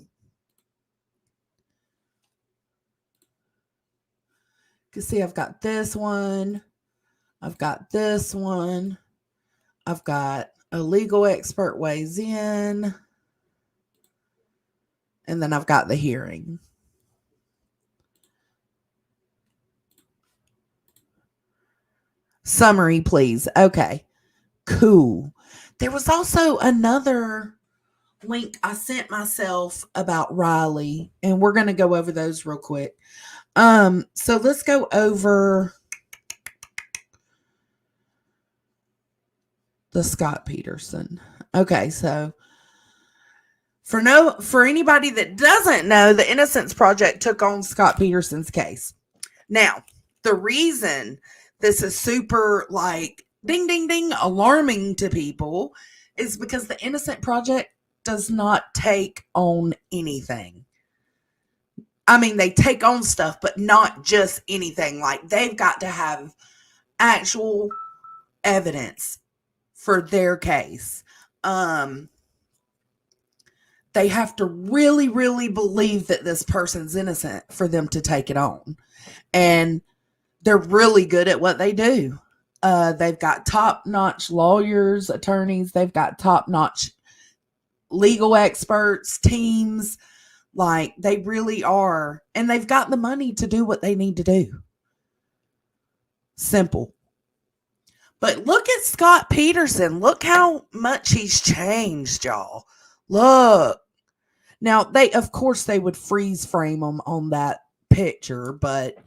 You can see I've got this one. I've got this one. I've got a legal expert weighs in. And then I've got the hearing. Summary, please. Okay. Cool. There was also another link I sent myself about Riley, and we're going to go over those real quick. So let's go over the Scott Peterson. Okay, so for anybody that doesn't know, the Innocence Project took on Scott Peterson's case. Now, the reason this is super like ding ding ding alarming to people is because the Innocent Project does not take on anything. I mean, they take on stuff, but not just anything. Like, they've got to have actual evidence for their case. They have to really, really believe that this person's innocent for them to take it on. And they're really good at what they do. They've got top-notch lawyers, attorneys. They've got top-notch legal experts, teams. Like, they really are. And they've got the money to do what they need to do. Simple. But look at Scott Peterson. Look how much he's changed, y'all. Look. Now, of course, they would freeze frame him on that picture, but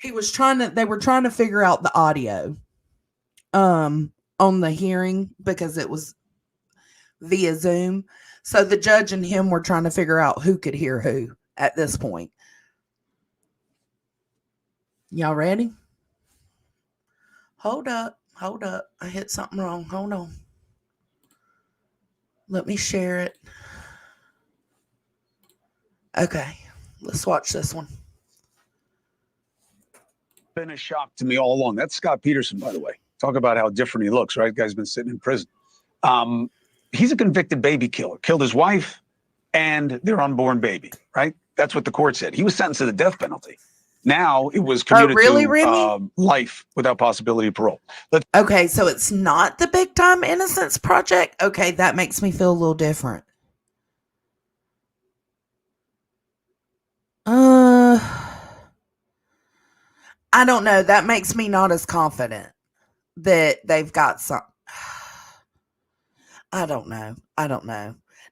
they were trying to figure out the audio on the hearing because it was via Zoom. So the judge and him were trying to figure out who could hear who at this point. Y'all ready? Hold up. I hit something wrong. Hold on. Let me share it. Okay, let's watch this one. Been a shock to me all along. That's Scott Peterson, by the way. Talk about how different he looks, right? Guy's been sitting in prison. He's a convicted baby killer. Killed his wife and their unborn baby, right? That's what the court said. He was sentenced to the death penalty. Now it was commuted really, to Remy? life without possibility of parole. Okay, so it's not the Big Time Innocence Project? Okay, that makes me feel a little different. I don't know. That makes me not as confident that they've got some. I don't know.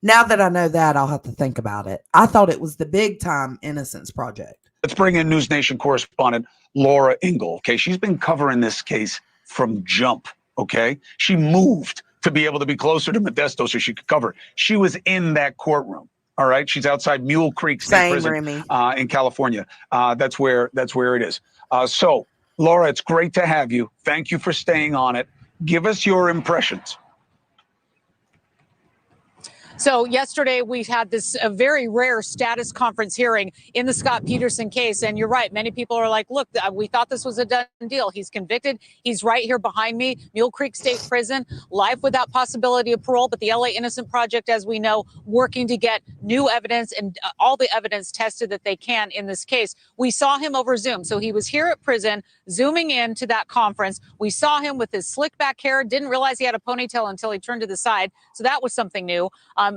Now that I know that, I'll have to think about it. I thought it was the Big Time Innocence Project. Let's bring in News Nation correspondent Laura Ingle. Okay, she's been covering this case from jump. Okay, she moved to be able to be closer to Modesto so she could cover it. She was in that courtroom. All right, she's outside Mule Creek State Prison in California. That's where it is. So, Laura, it's great to have you. Thank you for staying on it. Give us your impressions. So yesterday we had this very rare status conference hearing in the Scott Peterson case. And you're right. Many people are like, look, we thought this was a done deal. He's convicted. He's right here behind me. Mule Creek State Prison, life without possibility of parole. But the LA Innocent Project, as we know, working to get new evidence and all the evidence tested that they can in this case. We saw him over Zoom. So he was here at prison, zooming in to that conference. We saw him with his slick back hair. Didn't realize he had a ponytail until he turned to the side. So that was something new.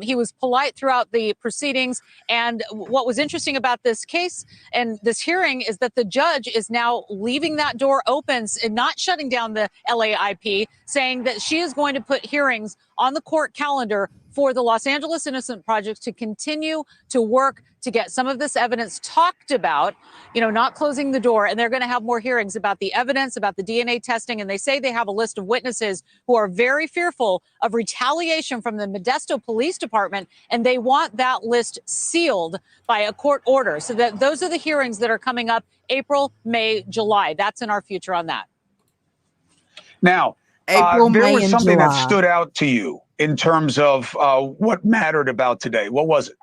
He was polite throughout the proceedings. And what was interesting about this case and this hearing is that the judge is now leaving that door open and not shutting down the LAIP, saying that she is going to put hearings on the court calendar for the Los Angeles Innocent Project to continue to work to get some of this evidence talked about, not closing the door. And they're going to have more hearings about the evidence, about the DNA testing. And they say they have a list of witnesses who are very fearful of retaliation from the Modesto Police Department. And they want that list sealed by a court order. So that those are the hearings that are coming up April, May, July. That's in our future on that. Now, April, there May, was and something July. that stood out to you in terms of what mattered about today. What was it?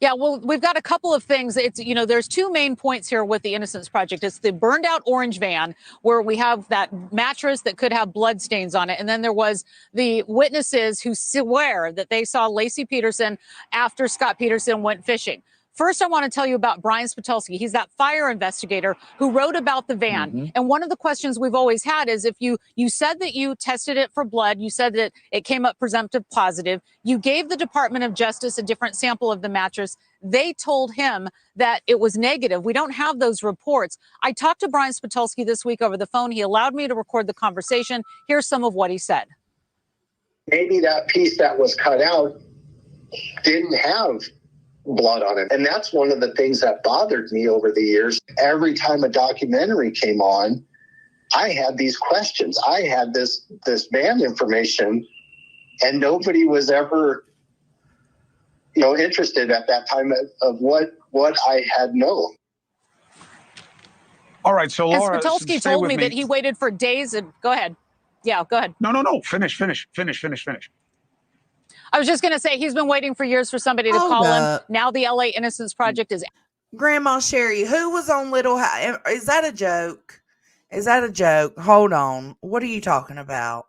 Yeah, well, we've got a couple of things. It's, there's two main points here with the Innocence Project. It's the burned out orange van where we have that mattress that could have blood stains on it. And then there was the witnesses who swear that they saw Lacey Peterson after Scott Peterson went fishing. First, I want to tell you about Brian Spitulski. He's that fire investigator who wrote about the van. Mm-hmm. And one of the questions we've always had is if you said that you tested it for blood, you said that it came up presumptive positive. You gave the Department of Justice a different sample of the mattress. They told him that it was negative. We don't have those reports. I talked to Brian Spitulski this week over the phone. He allowed me to record the conversation. Here's some of what he said. Maybe that piece that was cut out didn't have blood on it. And that's one of the things that bothered me over the years. Every time a documentary came on, I had these questions. I had this band information, and nobody was ever, interested at that time of what I had known. All right, so Laura, and Spitulski told me that he waited for days. And go ahead. Yeah, go ahead. No. Finish. I was just going to say he's been waiting for years for somebody to call him. Now the LA Innocence Project is. Grandma Sherry, who was on Little House? Is that a joke? Is that a joke? Hold on. What are you talking about?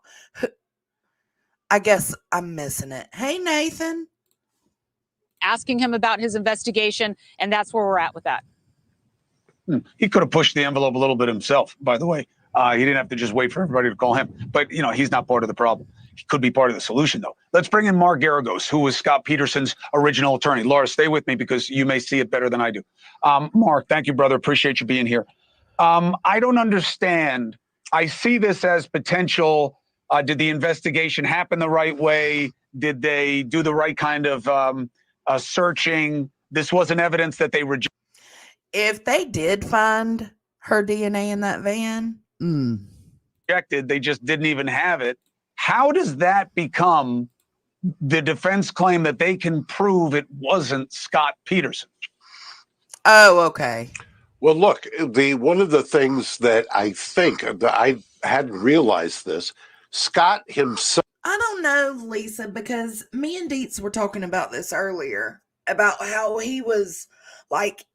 I guess I'm missing it. Hey, Nathan. Asking him about his investigation, and that's where we're at with that. He could have pushed the envelope a little bit himself, by the way. He didn't have to just wait for everybody to call him. But, he's not part of the problem. He could be part of the solution, though. Let's bring in Mark Garagos, who was Scott Peterson's original attorney. Laura, stay with me because you may see it better than I do. Mark, thank you, brother. Appreciate you being here. I don't understand. I see this as potential. Did the investigation happen the right way? Did they do the right kind of searching? This wasn't evidence that they rejected. If they did find her DNA in that van, they just didn't even have it. How does that become the defense claim that they can prove it wasn't Scott Peterson? Oh, okay. Well, look, one of the things that I think that I hadn't realized this, Scott himself. I don't know, Lisa, because me and Dietz were talking about this earlier about how he was like,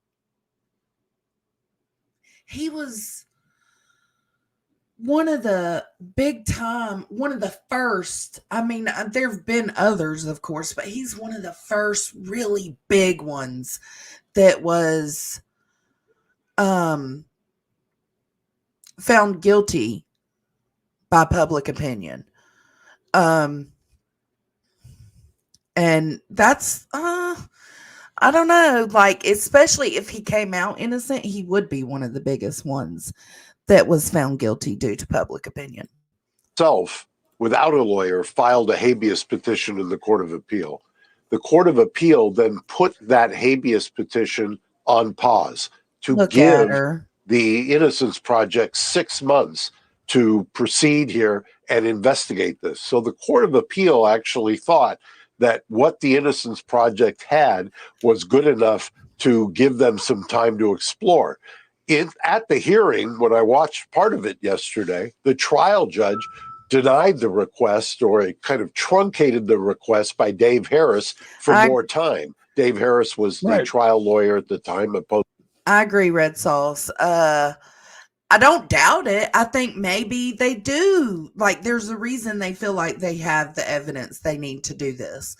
one of the big time, one of the first, I mean, there have been others, of course, but he's one of the first really big ones that was found guilty by public opinion. And that's I don't know, like, especially if he came out innocent, he would be one of the biggest ones that was found guilty due to public opinion. Self, without a lawyer, filed a habeas petition in the Court of Appeal. The Court of Appeal then put that habeas petition on pause to give the Innocence Project 6 months to proceed here and investigate this. So the Court of Appeal actually thought that what the Innocence Project had was good enough to give them some time to explore. At the hearing, when I watched part of it yesterday, the trial judge denied the request, or it kind of truncated the request by Dave Harris for more time. Dave Harris was the trial lawyer at the time. I agree, Red Sauce. I don't doubt it. I think maybe they do. Like, there's a reason they feel like they have the evidence they need to do this,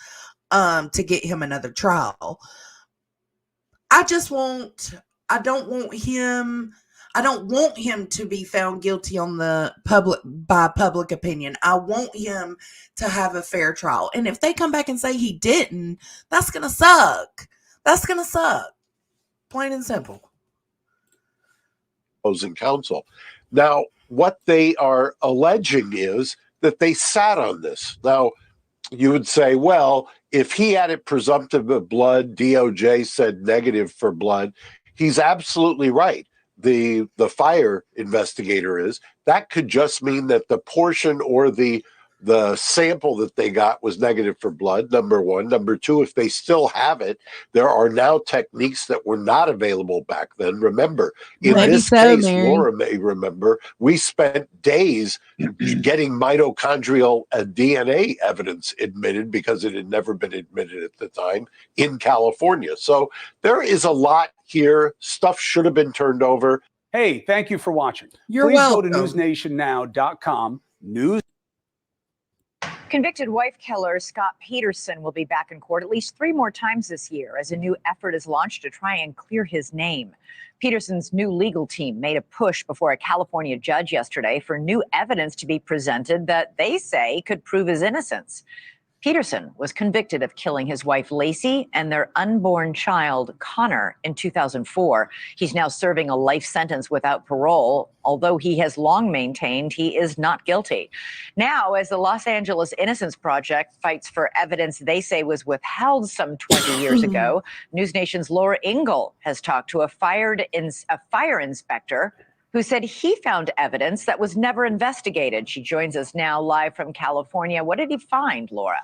to get him another trial. I don't want him to be found guilty on the by public opinion. I want him to have a fair trial. And if they come back and say he didn't, that's going to suck. That's going to suck. Plain and simple. Opposing counsel. Now, what they are alleging is that they sat on this. Now, you would say, well, if he had it presumptive of blood, DOJ said negative for blood, he's absolutely right. The fire investigator is. That could just mean that the portion or the sample that they got was negative for blood, number one. Number two, if they still have it, there are now techniques that were not available back then. Remember, in this case, Laura may remember, we spent days getting mitochondrial DNA evidence admitted because it had never been admitted at the time in California. So there is a lot here. Stuff should have been turned over. Hey, thank you for watching. You're Please welcome. go to newsnationnow.com. Convicted wife killer Scott Peterson will be back in court at least 3 more times this year as a new effort is launched to try and clear his name. Peterson's new legal team made a push before a California judge yesterday for new evidence to be presented that they say could prove his innocence. Peterson was convicted of killing his wife, Lacey, and their unborn child, Connor, in 2004. He's now serving a life sentence without parole, although he has long maintained he is not guilty. Now, as the Los Angeles Innocence Project fights for evidence they say was withheld some 20 years ago, News Nation's Laura Ingle has talked to a fire inspector who said he found evidence that was never investigated. She joins us now live from California. What did he find, Laura?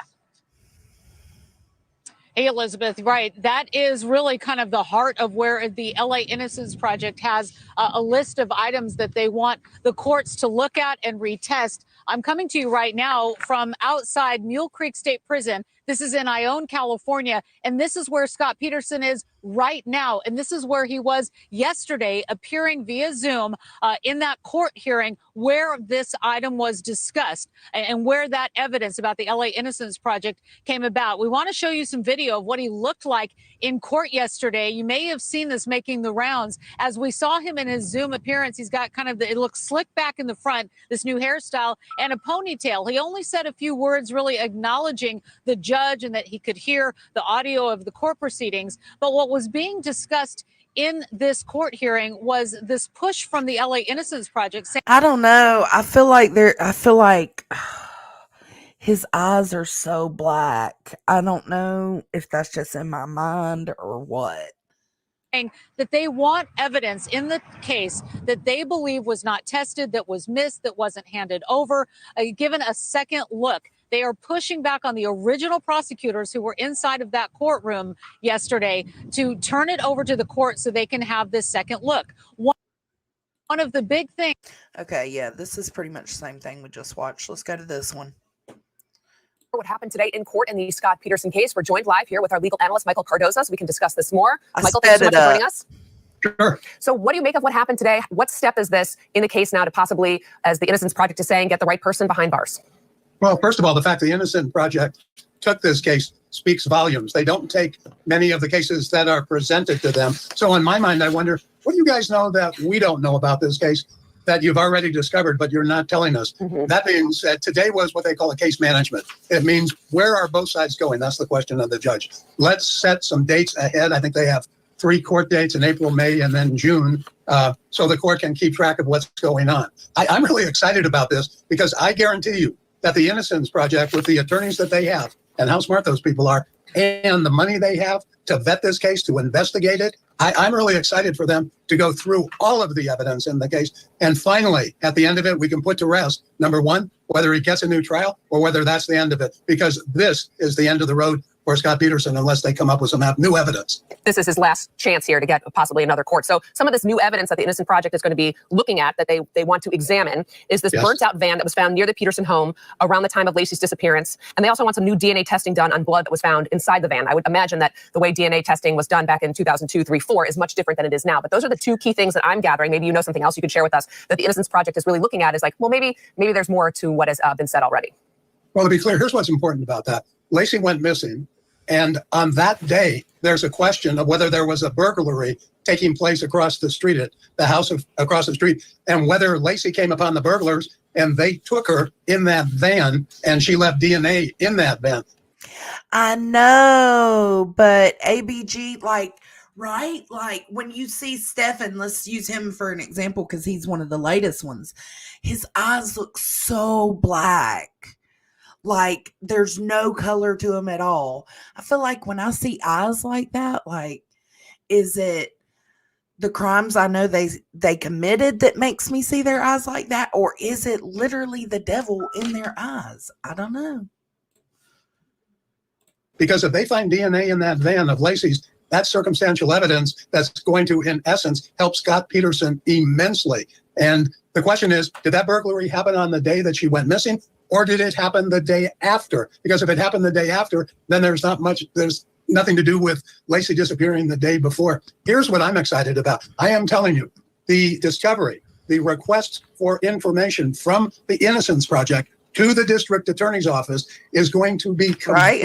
Hey, Elizabeth, right. That is really kind of the heart of where the LA Innocence Project has a list of items that they want the courts to look at and retest. I'm coming to you right now from outside Mule Creek State Prison. This is in Ione, California, and this is where Scott Peterson is right now. And this is where he was yesterday, appearing via Zoom in that court hearing where this item was discussed and where that evidence about the LA Innocence Project came about. We want to show you some video of what he looked like in court yesterday. You may have seen this making the rounds. As we saw him in his Zoom appearance, he's got kind of it looks slick back in the front, this new hairstyle and a ponytail. He only said a few words really acknowledging the judge and that he could hear the audio of the court proceedings. But what was being discussed in this court hearing was this push from the LA Innocence Project. I don't know. I feel like his eyes are so black. I don't know if that's just in my mind or what. That they want evidence in the case that they believe was not tested, that was missed, that wasn't handed over, given a second look. They are pushing back on the original prosecutors who were inside of that courtroom yesterday to turn it over to the court so they can have this second look. One of the big things. Okay, yeah, this is pretty much the same thing we just watched. Let's go to this one. What happened today in court in the Scott Peterson case. We're joined live here with our legal analyst, Michael Cardoza, so we can discuss this more. Michael, thanks so much for joining us. Sure. So what do you make of what happened today? What step is this in the case now to possibly, as the Innocence Project is saying, get the right person behind bars? Well, first of all, the fact the Innocent Project took this case speaks volumes. They don't take many of the cases that are presented to them. So in my mind, I wonder, what do you guys know that we don't know about this case that you've already discovered, but you're not telling us? That being said, today was what they call a case management. It means, where are both sides going? That's the question of the judge. Let's set some dates ahead. I think they have 3 court dates in April, May, and then June, so the court can keep track of what's going on. I'm really excited about this because I guarantee you that the Innocence Project, with the attorneys that they have and how smart those people are and the money they have to vet this case, to investigate it, I'm really excited for them to go through all of the evidence in the case. And finally, at the end of it, we can put to rest, number one, whether he gets a new trial or whether that's the end of it, because this is the end of the road for Scott Peterson unless they come up with some new evidence. This is his last chance here to get possibly another court. So some of this new evidence that the Innocent Project is going to be looking at, that they want to examine, is this burnt out van that was found near the Peterson home around the time of Lacey's disappearance. And they also want some new DNA testing done on blood that was found inside the van. I would imagine that the way DNA testing was done back in 2002, 3, 4 is much different than it is now. But those are the 2 key things that I'm gathering. Maybe you know something else you could share with us that the Innocence Project is really looking at, is like, well, maybe there's more to what has been said already. Well, to be clear, here's what's important about that. Lacey went missing. And on that day, there's a question of whether there was a burglary taking place across the street, at the house across the street, and whether Lacey came upon the burglars and they took her in that van and she left DNA in that van. I know, but ABG, right? Like when you see Stefan, let's use him for an example because he's one of the latest ones. His eyes look so black. Like there's no color to them at all. I feel like when I see eyes like that, is it the crimes I know they committed that makes me see their eyes like that? Or is it literally the devil in their eyes? I don't know. Because if they find DNA in that van of Lacey's, that's circumstantial evidence that's going to, in essence, help Scott Peterson immensely. And the question is, did that burglary happen on the day that she went missing? Or did it happen the day after? Because if it happened the day after, then there's nothing to do with Lacey disappearing the day before. Here's what I'm excited about. I am telling you, the discovery, the request for information from the Innocence Project to the district attorney's office is going to be complete,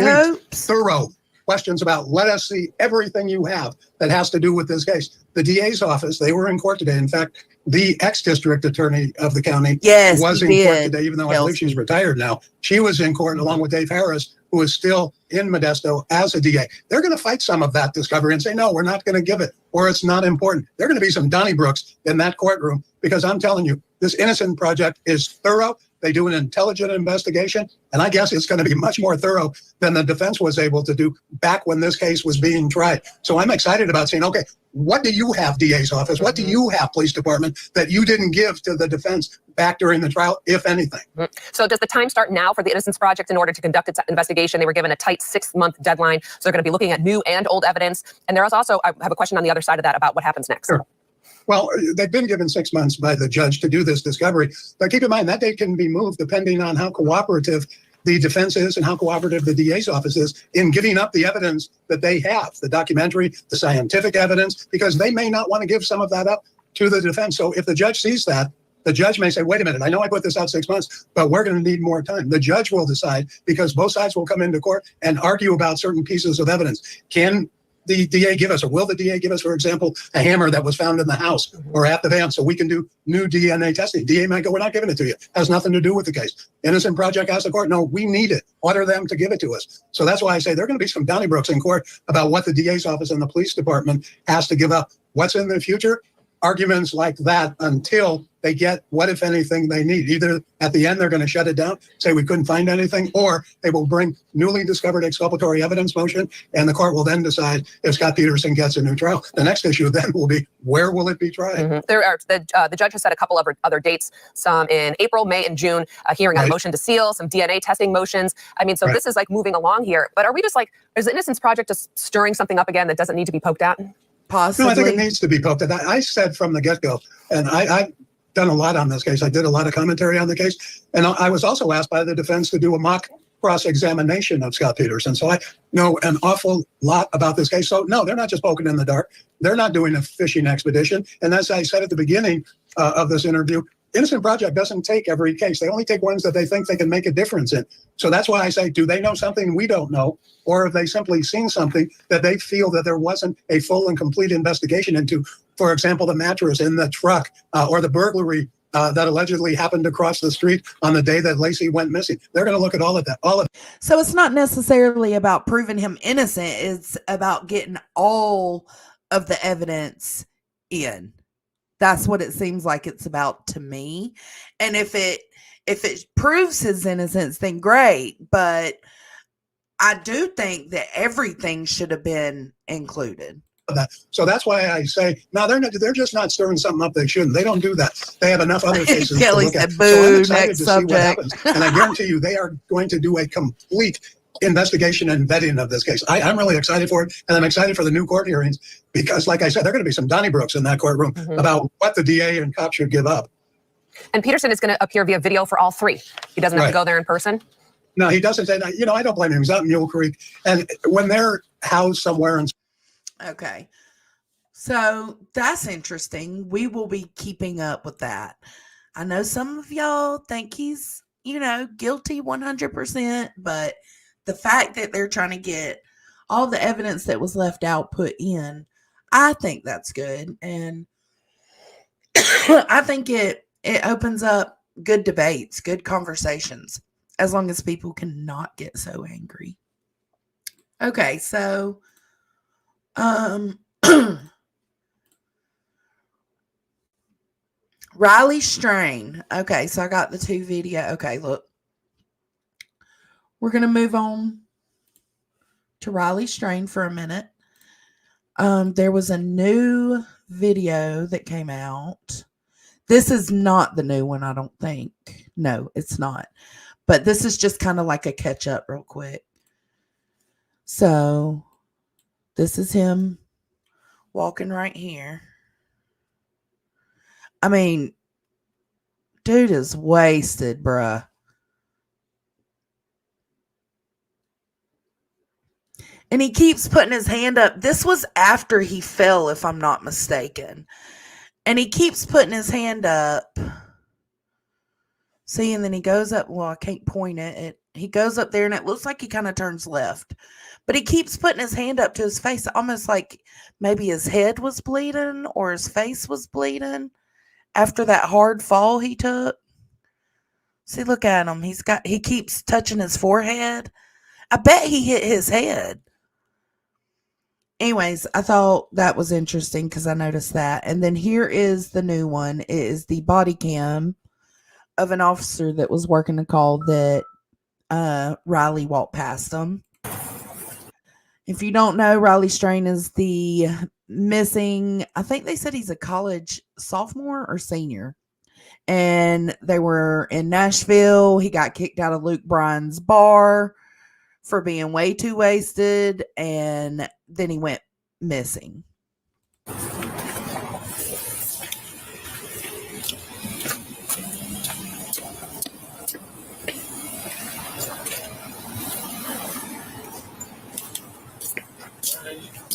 thorough. Questions about, let us see everything you have that has to do with this case. The DA's office, they were in court today. In fact, the ex-district attorney of the county was in court today, even though I believe she's retired now. She was in court along with Dave Harris, who is still in Modesto as a DA. They're going to fight some of that discovery and say, no, we're not going to give it, or it's not important. There are going to be some Donnybrooks in that courtroom, because I'm telling you, this Innocent Project is thorough. They do an intelligent investigation, and I guess it's going to be much more thorough than the defense was able to do back when this case was being tried. So I'm excited about saying, okay, what do you have, DA's office? What do you have, police department, that you didn't give to the defense back during the trial, if anything? So does the time start now for the Innocence Project in order to conduct its investigation? They were given a tight 6-month deadline, so they're going to be looking at new and old evidence. And there is also, I have a question on the other side of that about what happens next. Sure. Well, they've been given 6 months by the judge to do this discovery. But keep in mind, that date can be moved depending on how cooperative the defense is and how cooperative the DA's office is in giving up the evidence that they have, the documentary, the scientific evidence, because they may not want to give some of that up to the defense. So if the judge sees that, the judge may say, wait a minute, I know I put this out 6 months, but we're going to need more time. The judge will decide, because both sides will come into court and argue about certain pieces of evidence. Can the DA give us, or will the DA give us, for example, a hammer that was found in the house or at the van so we can do new DNA testing? DA might go, we're not giving it to you. Has nothing to do with the case. Innocent Project asks the court, no, we need it. Order them to give it to us. So that's why I say there are going to be some Donnybrooks in court about what the DA's office and the police department has to give up. What's in the future? Arguments like that until they get what, if anything, they need. Either at the end, they're going to shut it down, say we couldn't find anything, or they will bring newly discovered exculpatory evidence motion, and the court will then decide if Scott Peterson gets a new trial. The next issue then will be, where will it be tried? There are the judge has set a couple of other dates, some in April, May, and June, hearing on a motion to seal, some DNA testing motions. I mean, so this is like moving along here. But are we just like, is the Innocence Project just stirring something up again that doesn't need to be poked at? Possibly. No, I think it needs to be poked at. I said from the get-go, and I've done a lot on this case. I did a lot of commentary on the case. And I was also asked by the defense to do a mock cross-examination of Scott Peterson. So I know an awful lot about this case. So no, they're not just poking in the dark. They're not doing a fishing expedition. And as I said at the beginning of this interview, Innocent Project doesn't take every case. They only take ones that they think they can make a difference in. So that's why I say, do they know something we don't know? Or have they simply seen something that they feel that there wasn't a full and complete investigation into? For example, the mattress in the truck or the burglary that allegedly happened across the street on the day that Lacey went missing. They're going to look at all of that. So it's not necessarily about proving him innocent. It's about getting all of the evidence in. That's what it seems like it's about to me. And if it proves his innocence, then great. But I do think that everything should have been included. So that's why I say, no, they're just not stirring something up they shouldn't. They don't do that. They have enough other cases to look at. So I'm excited to see what happens. And I guarantee you they are going to do a complete investigation and vetting of this case. I'm really excited for it, and I'm excited for the new court hearings because, like I said, there are going to be some Donnybrooks in that courtroom about what the DA and cops should give up. And Peterson is going to appear via video for all three. He doesn't have to go there in person. No, he doesn't say that. I don't blame him. He's out in Mule Creek, and when they're housed somewhere Okay. So that's interesting. We will be keeping up with that. I know some of y'all think he's, guilty 100%, but the fact that they're trying to get all the evidence that was left out put in, I think that's good. And I think it opens up good debates, good conversations, as long as people cannot get so angry. Okay, so Riley Strain. Okay, so I got the two video. Okay, look. We're going to move on to Riley Strain for a minute. There was a new video that came out. This is not the new one, I don't think. No, it's not. But this is just kind of like a catch up real quick. So this is him walking right here. I mean, dude is wasted, bruh. And he keeps putting his hand up. This was after he fell, if I'm not mistaken. And he keeps putting his hand up. See, and then he goes up. Well, I can't point it. He goes up there, and it looks like he kind of turns left. But he keeps putting his hand up to his face, almost like maybe his head was bleeding or his face was bleeding after that hard fall he took. See, look at him. He keeps touching his forehead. I bet he hit his head. Anyways, I thought that was interesting because I noticed that. And then here is the new one. It is the body cam of an officer that was working a call that Riley walked past him. If you don't know, Riley Strain is the missing, I think they said he's a college sophomore or senior. And they were in Nashville. He got kicked out of Luke Bryan's bar for being way too wasted, and then he went missing.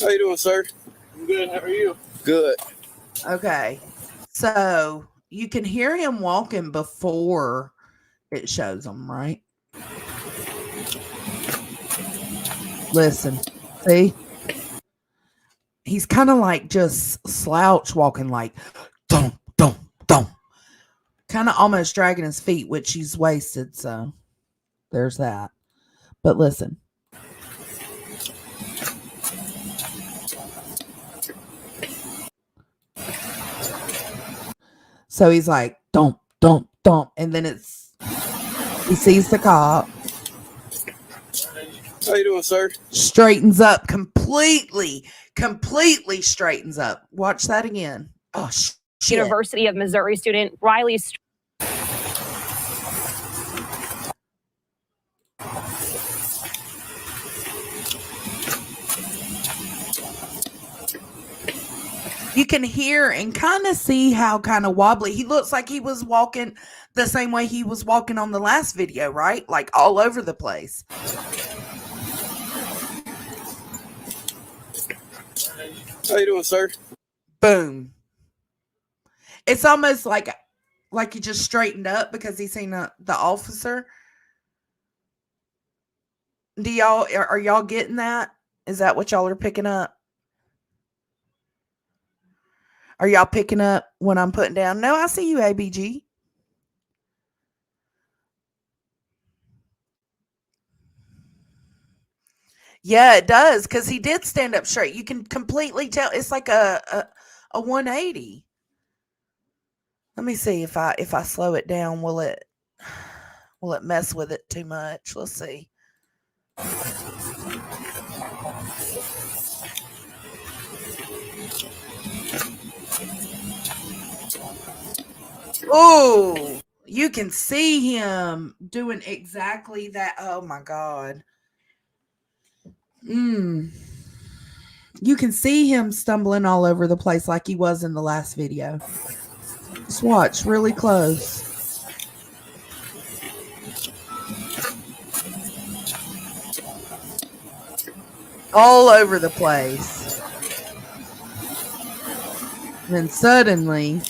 How you doing, sir? I'm good. How are you? Good. Okay. So you can hear him walking before it shows him, right? Listen, see? He's kind of like just slouch walking, like dum, dum, dum. Kind of almost dragging his feet, which he's wasted, so there's that. But listen. So he's like, dump, dump, dump. And then he sees the cop. How you doing, sir? Straightens up completely straightens up. Watch that again. Oh, shit. University of Missouri student Riley. You can hear and kind of see how kind of wobbly. He looks like he was walking the same way he was walking on the last video, right? Like all over the place. How you doing, sir? Boom. It's almost like he just straightened up because he seen the officer. Are y'all getting that? Is that what y'all are picking up? Are y'all picking up what I'm putting down? No, I see you, ABG. Yeah, it does, because he did stand up straight. You can completely tell. It's like a 180. Let me see if I slow it down, will it mess with it too much? Let's see. Oh, you can see him doing exactly that. Oh my God. You can see him stumbling all over the place like he was in the last video. Just watch really close. All over the place. And then suddenly.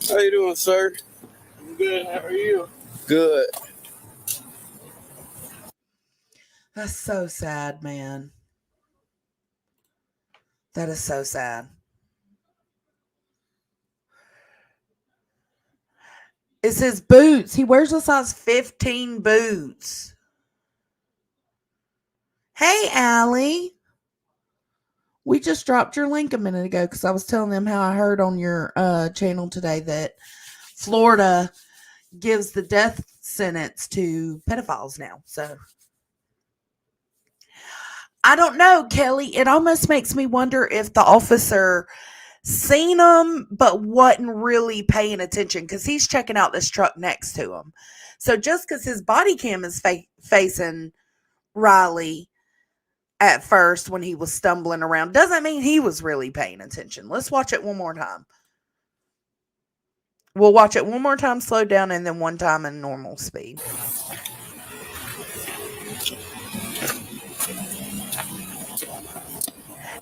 How you doing, sir? I'm good. How are you? Good. That's so sad, man. That is so sad. It's his boots. He wears a size 15 boots. Hey, Allie. We just dropped your link a minute ago because I was telling them how I heard on your channel today that Florida gives the death sentence to pedophiles now. So I don't know, Kelly. It almost makes me wonder if the officer seen him but wasn't really paying attention because he's checking out this truck next to him. So just because his body cam is facing Riley at first when he was stumbling around doesn't mean he was really paying attention. Let's watch it one more time. We'll watch it one more time, slow down, and then one time in normal speed.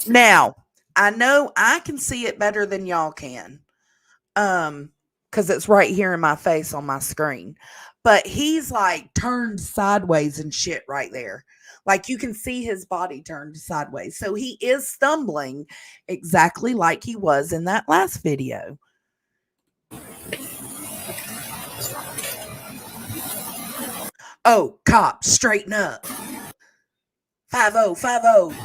Now, I know I can see it better than y'all can. Because it's right here in my face on my screen. But he's like turned sideways and shit right there. Like you can see his body turned sideways. So he is stumbling exactly like he was in that last video. Oh, cop, straighten up. 5-0, 5-0.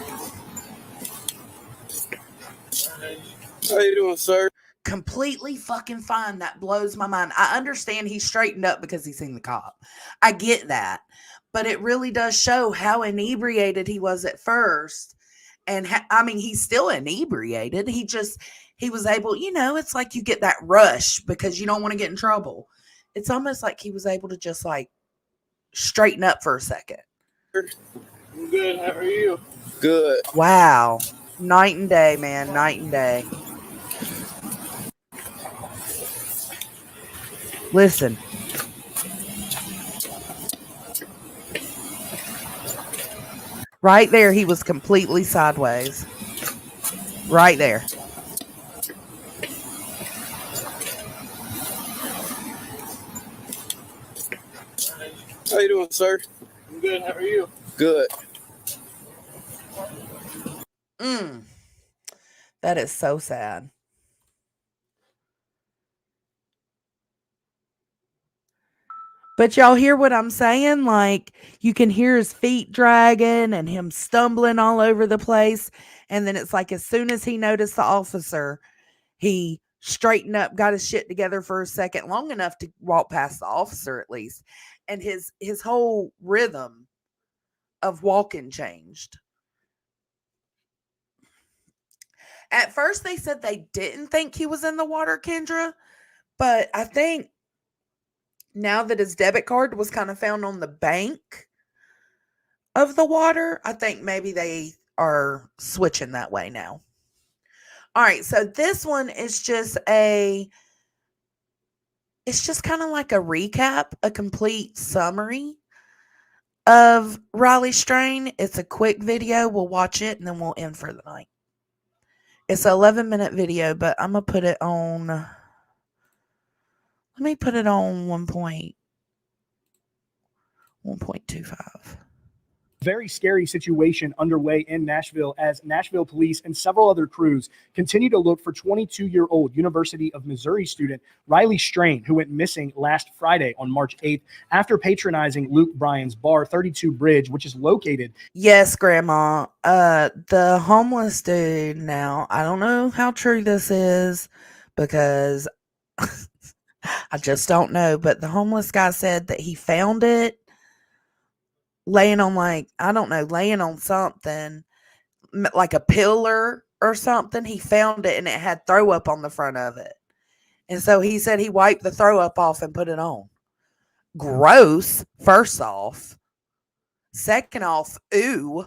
How you doing, sir? Completely fucking fine. That blows my mind. I understand he straightened up because he's seen the cop. I get that. But it really does show how inebriated he was at first. And I mean, he's still inebriated. He was able, it's like you get that rush because you don't want to get in trouble. It's almost like he was able to just like straighten up for a second. I'm good. How are you? Good. Wow. Night and day, man. Night and day. Listen. Right there, he was completely sideways. Right there. How you doing, sir? I'm good. How are you? Good. That is so sad. But y'all hear what I'm saying? Like, you can hear his feet dragging and him stumbling all over the place. And then it's like as soon as he noticed the officer, he straightened up, got his shit together for a second, long enough to walk past the officer at least. And his whole rhythm of walking changed. At first, they said they didn't think he was in the water, Kendra. But I think now that his debit card was kind of found on the bank of the water, I think maybe they are switching that way now. All right, so this one is just kind of like a recap, a complete summary of Riley Strain. It's a quick video. We'll watch it and then we'll end for the night. It's an 11-minute video, but I'm gonna put it on. Let me put it on 1.25. Very scary situation underway in Nashville as Nashville police and several other crews continue to look for 22-year-old University of Missouri student Riley Strain, who went missing last Friday on March 8th after patronizing Luke Bryan's bar, 32 Bridge, which is located. Yes, Grandma. The homeless dude. Now, I don't know how true this is because I just don't know. But the homeless guy said that he found it laying on, like, I don't know, laying on something like a pillar or something. He found it and it had throw up on the front of it. And so he said he wiped the throw up off and put it on. Gross, first off. Second off, ooh.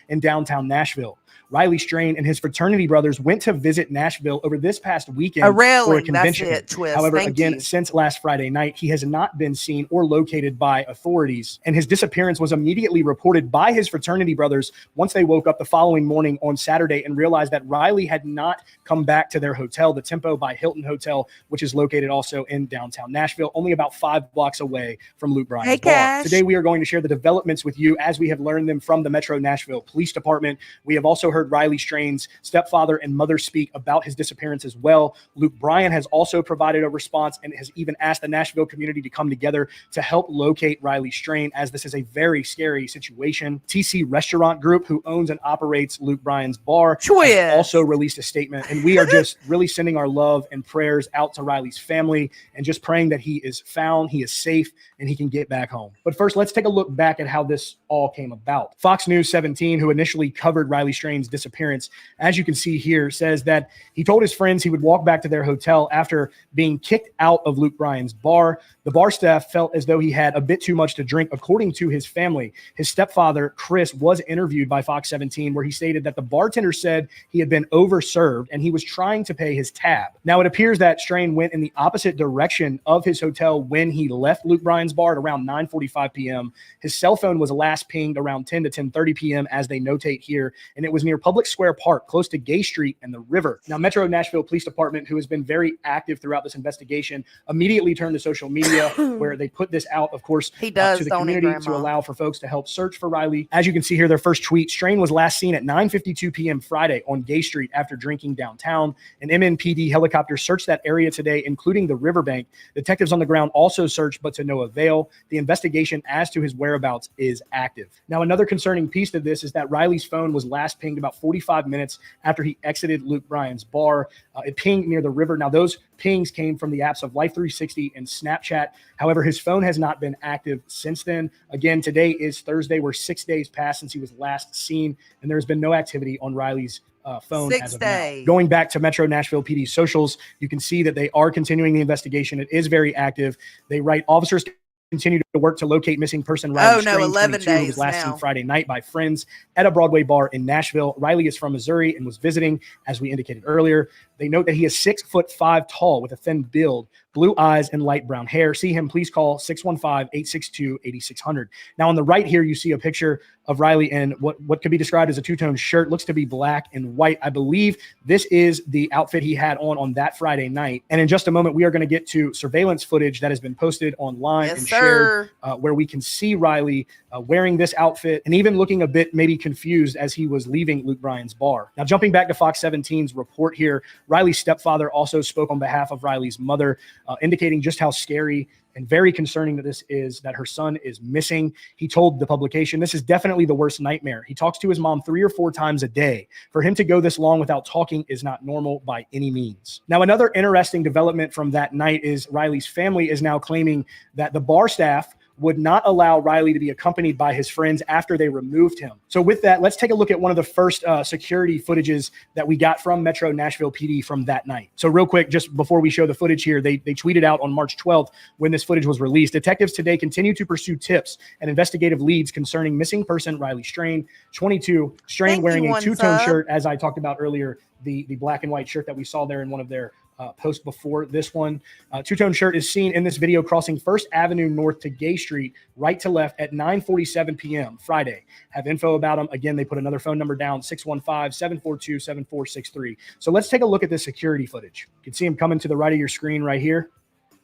In downtown Nashville. Riley Strain and his fraternity brothers went to visit Nashville over this past weekend for a convention. That's it, Twist. However, Thank again, you. since last Friday night, he has not been seen or located by authorities. And his disappearance was immediately reported by his fraternity brothers once they woke up the following morning on Saturday and realized that Riley had not come back to their hotel, the Tempo by Hilton Hotel, which is located also in downtown Nashville, only about 5 blocks away from Luke Bryan's bar. Cash. Today, we are going to share the developments with you as we have learned them from the Metro Nashville Police Department. We have also heard Riley Strain's stepfather and mother speak about his disappearance as well. Luke Bryan has also provided a response and has even asked the Nashville community to come together to help locate Riley Strain, as this is a very scary situation. TC Restaurant Group, who owns and operates Luke Bryan's bar, has also released a statement, and we are just really sending our love and prayers out to Riley's family and just praying that he is found, he is safe, and he can get back home. But first, let's take a look back at how this all came about. Fox News 17, who initially covered Riley Strain's disappearance, as you can see here, says that he told his friends he would walk back to their hotel after being kicked out of Luke Bryan's bar. The bar staff felt as though he had a bit too much to drink, according to his family. His stepfather, Chris, was interviewed by Fox 17, where he stated that the bartender said he had been overserved and he was trying to pay his tab. Now, it appears that Strain went in the opposite direction of his hotel when he left Luke Bryan's bar at around 9:45 p.m. His cell phone was last pinged around 10 to 10:30 p.m., as they notate here, and it was near Public Square Park, close to Gay Street and the river. Now, Metro Nashville Police Department, who has been very active throughout this investigation, immediately turned to social media where they put this out, of course, to the community to allow for folks to help search for Riley. As you can see here, their first tweet, Strain was last seen at 9:52 p.m. Friday on Gay Street after drinking downtown. An MNPD helicopter searched that area today, including the riverbank. Detectives on the ground also searched, but to no avail. The investigation as to his whereabouts is active. Now, another concerning piece to this is that Riley's phone was last pinged about 45 minutes after he exited Luke Bryan's bar. It pinged near the river. Now, those pings came from the apps of Life360 and Snapchat. However, his phone has not been active since then. Again, today is Thursday. We're 6 days past since he was last seen, and there's been no activity on Riley's phone as of now. Going back to Metro Nashville PD socials, you can see that they are continuing the investigation. It is very active. They write, officers continue to work to locate missing person Riley Strain, 11 22, who was last seen Friday night by friends at a Broadway bar in Nashville. Riley is from Missouri and was visiting, as we indicated earlier. They note that he is 6'5" tall with a thin build, blue eyes, and light brown hair. See him, please call 615-862-8600. Now, on the right here, you see a picture of Riley in what could be described as a two-tone shirt. Looks to be black and white. I believe this is the outfit he had on that Friday night. And in just a moment, we are going to get to surveillance footage that has been posted online and shared, where we can see Riley wearing this outfit and even looking a bit maybe confused as he was leaving Luke Bryan's bar. Now, jumping back to Fox 17's report here, Riley's stepfather also spoke on behalf of Riley's mother, indicating just how scary and very concerning that this is, that her son is missing. He told the publication, this is definitely the worst nightmare. He talks to his mom 3 or 4 times a day. For him to go this long without talking is not normal by any means. Now, another interesting development from that night is Riley's family is now claiming that the bar staff would not allow Riley to be accompanied by his friends after they removed him. So with that, let's take a look at one of the first security footages that we got from Metro Nashville PD from that night. So real quick, just before we show the footage here, they tweeted out on March 12th when this footage was released. Detectives today continue to pursue tips and investigative leads concerning missing person Riley Strain, 22. Strain wearing a two-tone shirt, as I talked about earlier, the black and white shirt that we saw there in one of their post before this one. Two-tone shirt is seen in this video crossing First Avenue North to Gay Street, right to left at 9:47 p.m. Friday. Have info about him. Again, they put another phone number down, 615-742-7463. So let's take a look at this security footage. You can see him coming to the right of your screen right here.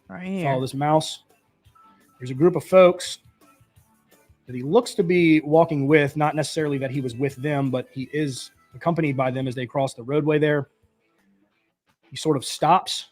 Right here. Follow this mouse. There's a group of folks that he looks to be walking with, not necessarily that he was with them, but he is accompanied by them as they cross the roadway there. He sort of stops,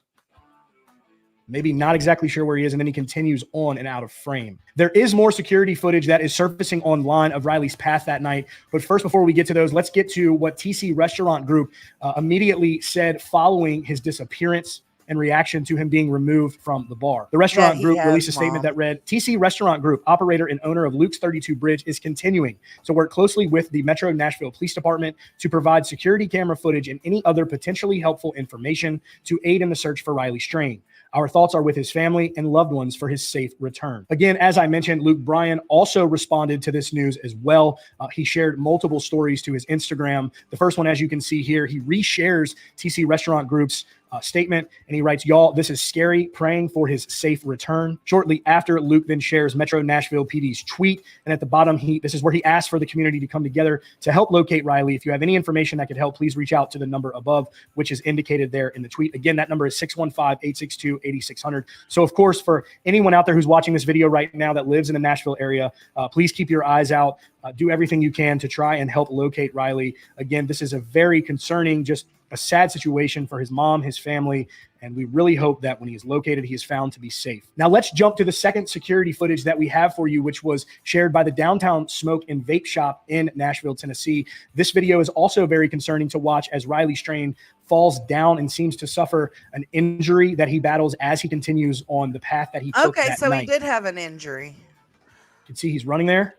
maybe not exactly sure where he is, and then he continues on and out of frame. There is more security footage that is surfacing online of Riley's path that night. But first, before we get to those, let's get to what TC Restaurant Group immediately said following his disappearance in reaction to him being removed from the bar. The restaurant group released a statement that read, TC Restaurant Group, operator and owner of Luke's 32 Bridge, is continuing to work closely with the Metro Nashville Police Department to provide security camera footage and any other potentially helpful information to aid in the search for Riley Strain. Our thoughts are with his family and loved ones for his safe return. Again, as I mentioned, Luke Bryan also responded to this news as well. He shared multiple stories to his Instagram. The first one, as you can see here, he reshares TC Restaurant Group's statement, and he writes, y'all, this is scary, praying for his safe return. Shortly after, Luke then shares Metro Nashville PD's tweet, and at the bottom, this is where he asks for the community to come together to help locate Riley. If you have any information that could help, please reach out to the number above, which is indicated there in the tweet. Again, that number is 615-862-8600. So, of course, for anyone out there who's watching this video right now that lives in the Nashville area, please keep your eyes out. Do everything you can to try and help locate Riley. Again, this is a very concerning, just a sad situation for his mom, his family, and we really hope that when he is located, he is found to be safe. Now let's jump to the second security footage that we have for you, which was shared by the Downtown Smoke and Vape Shop in Nashville, Tennessee. This video is also very concerning to watch as Riley Strain falls down and seems to suffer an injury that he battles as he continues on the path that he took that night. He did have an injury. You can see he's running there.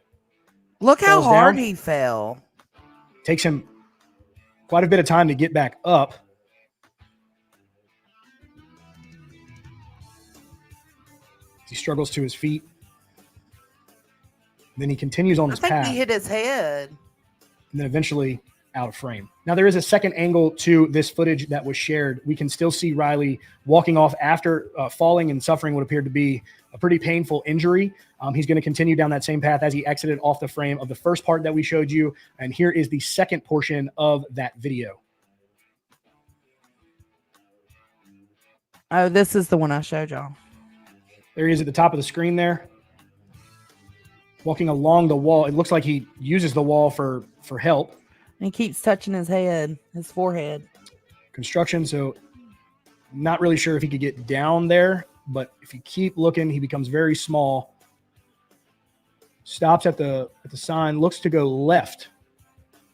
Look how hard down. he fell. Takes him quite a bit of time to get back up. He struggles to his feet. Then he continues on his path. I think he hit his head. And then eventually out of frame. Now there is a second angle to this footage that was shared. We can still see Riley walking off after falling and suffering what appeared to be a pretty painful injury. He's going to continue down that same path as he exited off the frame of the first part that we showed you. And here is the second portion of that video. Oh, this is the one I showed y'all. There he is at the top of the screen there. Walking along the wall. It looks like he uses the wall for help. And he keeps touching his head, his forehead. Construction, so not really sure if he could get down there, but if you keep looking, he becomes very small. Stops at the sign, looks to go left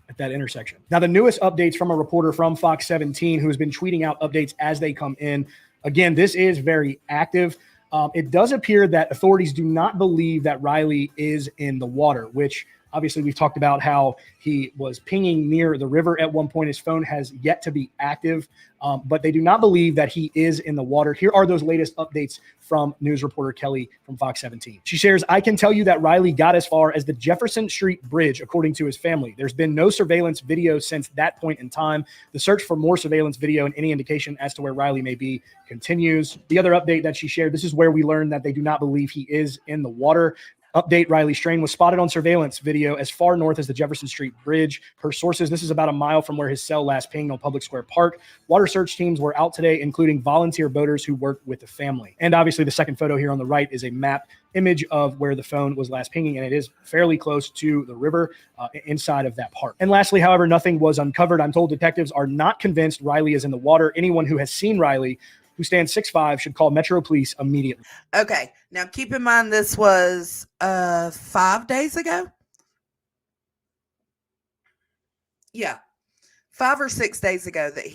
at that intersection. Now, the newest updates from a reporter from Fox 17 who has been tweeting out updates as they come in. Again, this is very active. It does appear that authorities do not believe that Riley is in the water, which obviously we've talked about how he was pinging near the river at one point. His phone has yet to be active, but they do not believe that he is in the water. Here are those latest updates from news reporter Kelly from Fox 17. She shares, I can tell you that Riley got as far as the Jefferson Street Bridge, according to his family. There's been no surveillance video since that point in time. The search for more surveillance video and any indication as to where Riley may be continues. The other update that she shared, this is where we learned that they do not believe he is in the water. Update, Riley Strain was spotted on surveillance video as far north as the Jefferson Street Bridge. Per sources, this is about a mile from where his cell last pinged on Public Square Park. Water search teams were out today, including volunteer boaters who worked with the family. And obviously the second photo here on the right is a map image of where the phone was last pinging, and it is fairly close to the river inside of that park. And lastly, however, nothing was uncovered. I'm told detectives are not convinced Riley is in the water. Anyone who has seen Riley, who stands 6'5", should call Metro Police immediately. Okay, now keep in mind this was 5 days ago. Yeah, 5 or 6 days ago that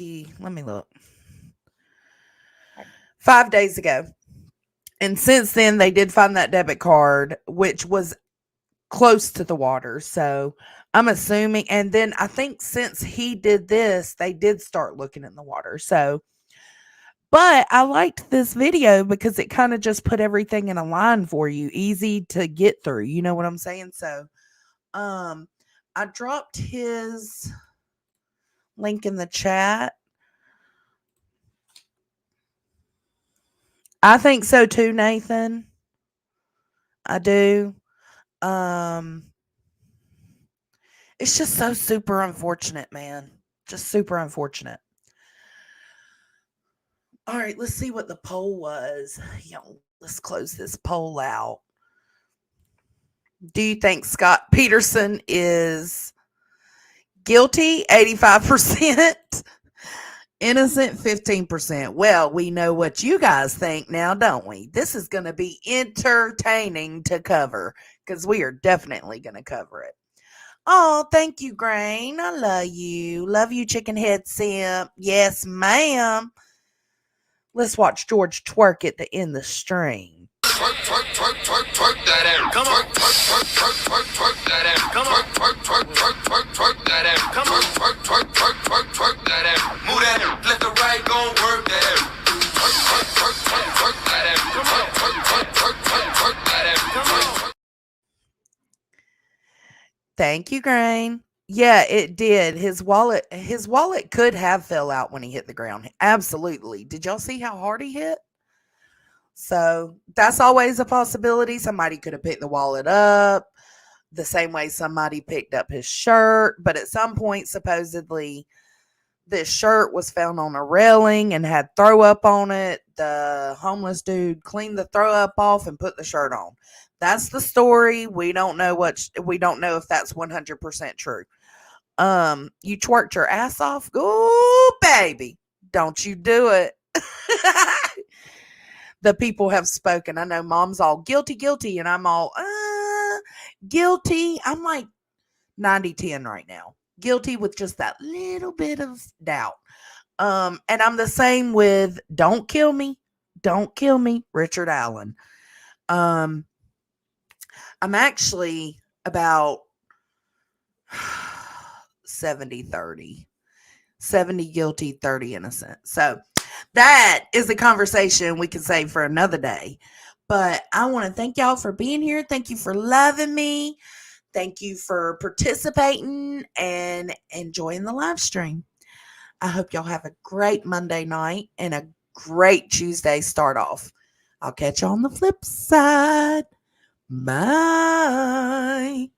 let me look. 5 days ago. And since then, they did find that debit card, which was close to the water. So I'm assuming, and then I think since he did this, they did start looking in the water. So, but I liked this video because it kind of just put everything in a line for you, easy to get through. You know what I'm saying? So, I dropped his link in the chat. I think so too, Nathan. I do. Um, it's just so super unfortunate, man. Just super unfortunate. All right, let's see what the poll was. Let's close this poll out. Do you think Scott Peterson is guilty? 85%. Innocent? 15%. Well, we know what you guys think now, don't we? This is going to be entertaining to cover because we are definitely going to cover it. Oh, thank you, Grain. I love you. Love you, Chicken Head Simp. Yes, ma'am. Let's watch George twerk it to end the stream. Twerk, twerk, twerk, twerk, twerk that ass. Come on. Twerk, twerk, twerk, twerk, twerk that ass. Come on. Twerk, twerk, twerk, twerk, twerk that ass. Come on. Twerk, twerk, twerk, twerk, twerk that ass. Move that ass. Let the right go work that ass. Twerk, twerk, twerk, twerk, twerk that ass. Come on. Twerk, twerk, twerk, twerk, twerk that ass. Come on. Thank you, Grain. Yeah, it did. His wallet could have fell out when he hit the ground. Absolutely. Did y'all see how hard he hit? So that's always a possibility. Somebody could have picked the wallet up the same way somebody picked up his shirt. But at some point, supposedly, this shirt was found on a railing and had throw up on it. The homeless dude cleaned the throw up off and put the shirt on. That's the story. We don't know if that's 100% true. You twerked your ass off? Ooh, baby. Don't you do it. The people have spoken. I know Mom's all guilty, and I'm all guilty. I'm like 90-10 right now. Guilty with just that little bit of doubt. And I'm the same with Don't Kill Me, Richard Allen. I'm actually about 70-30. 70 guilty, 30 innocent. So that is a conversation we can save for another day. But I want to thank y'all for being here. Thank you for loving me. Thank you for participating and enjoying the live stream. I hope y'all have a great Monday night and a great Tuesday start off. I'll catch you on the flip side. Bye.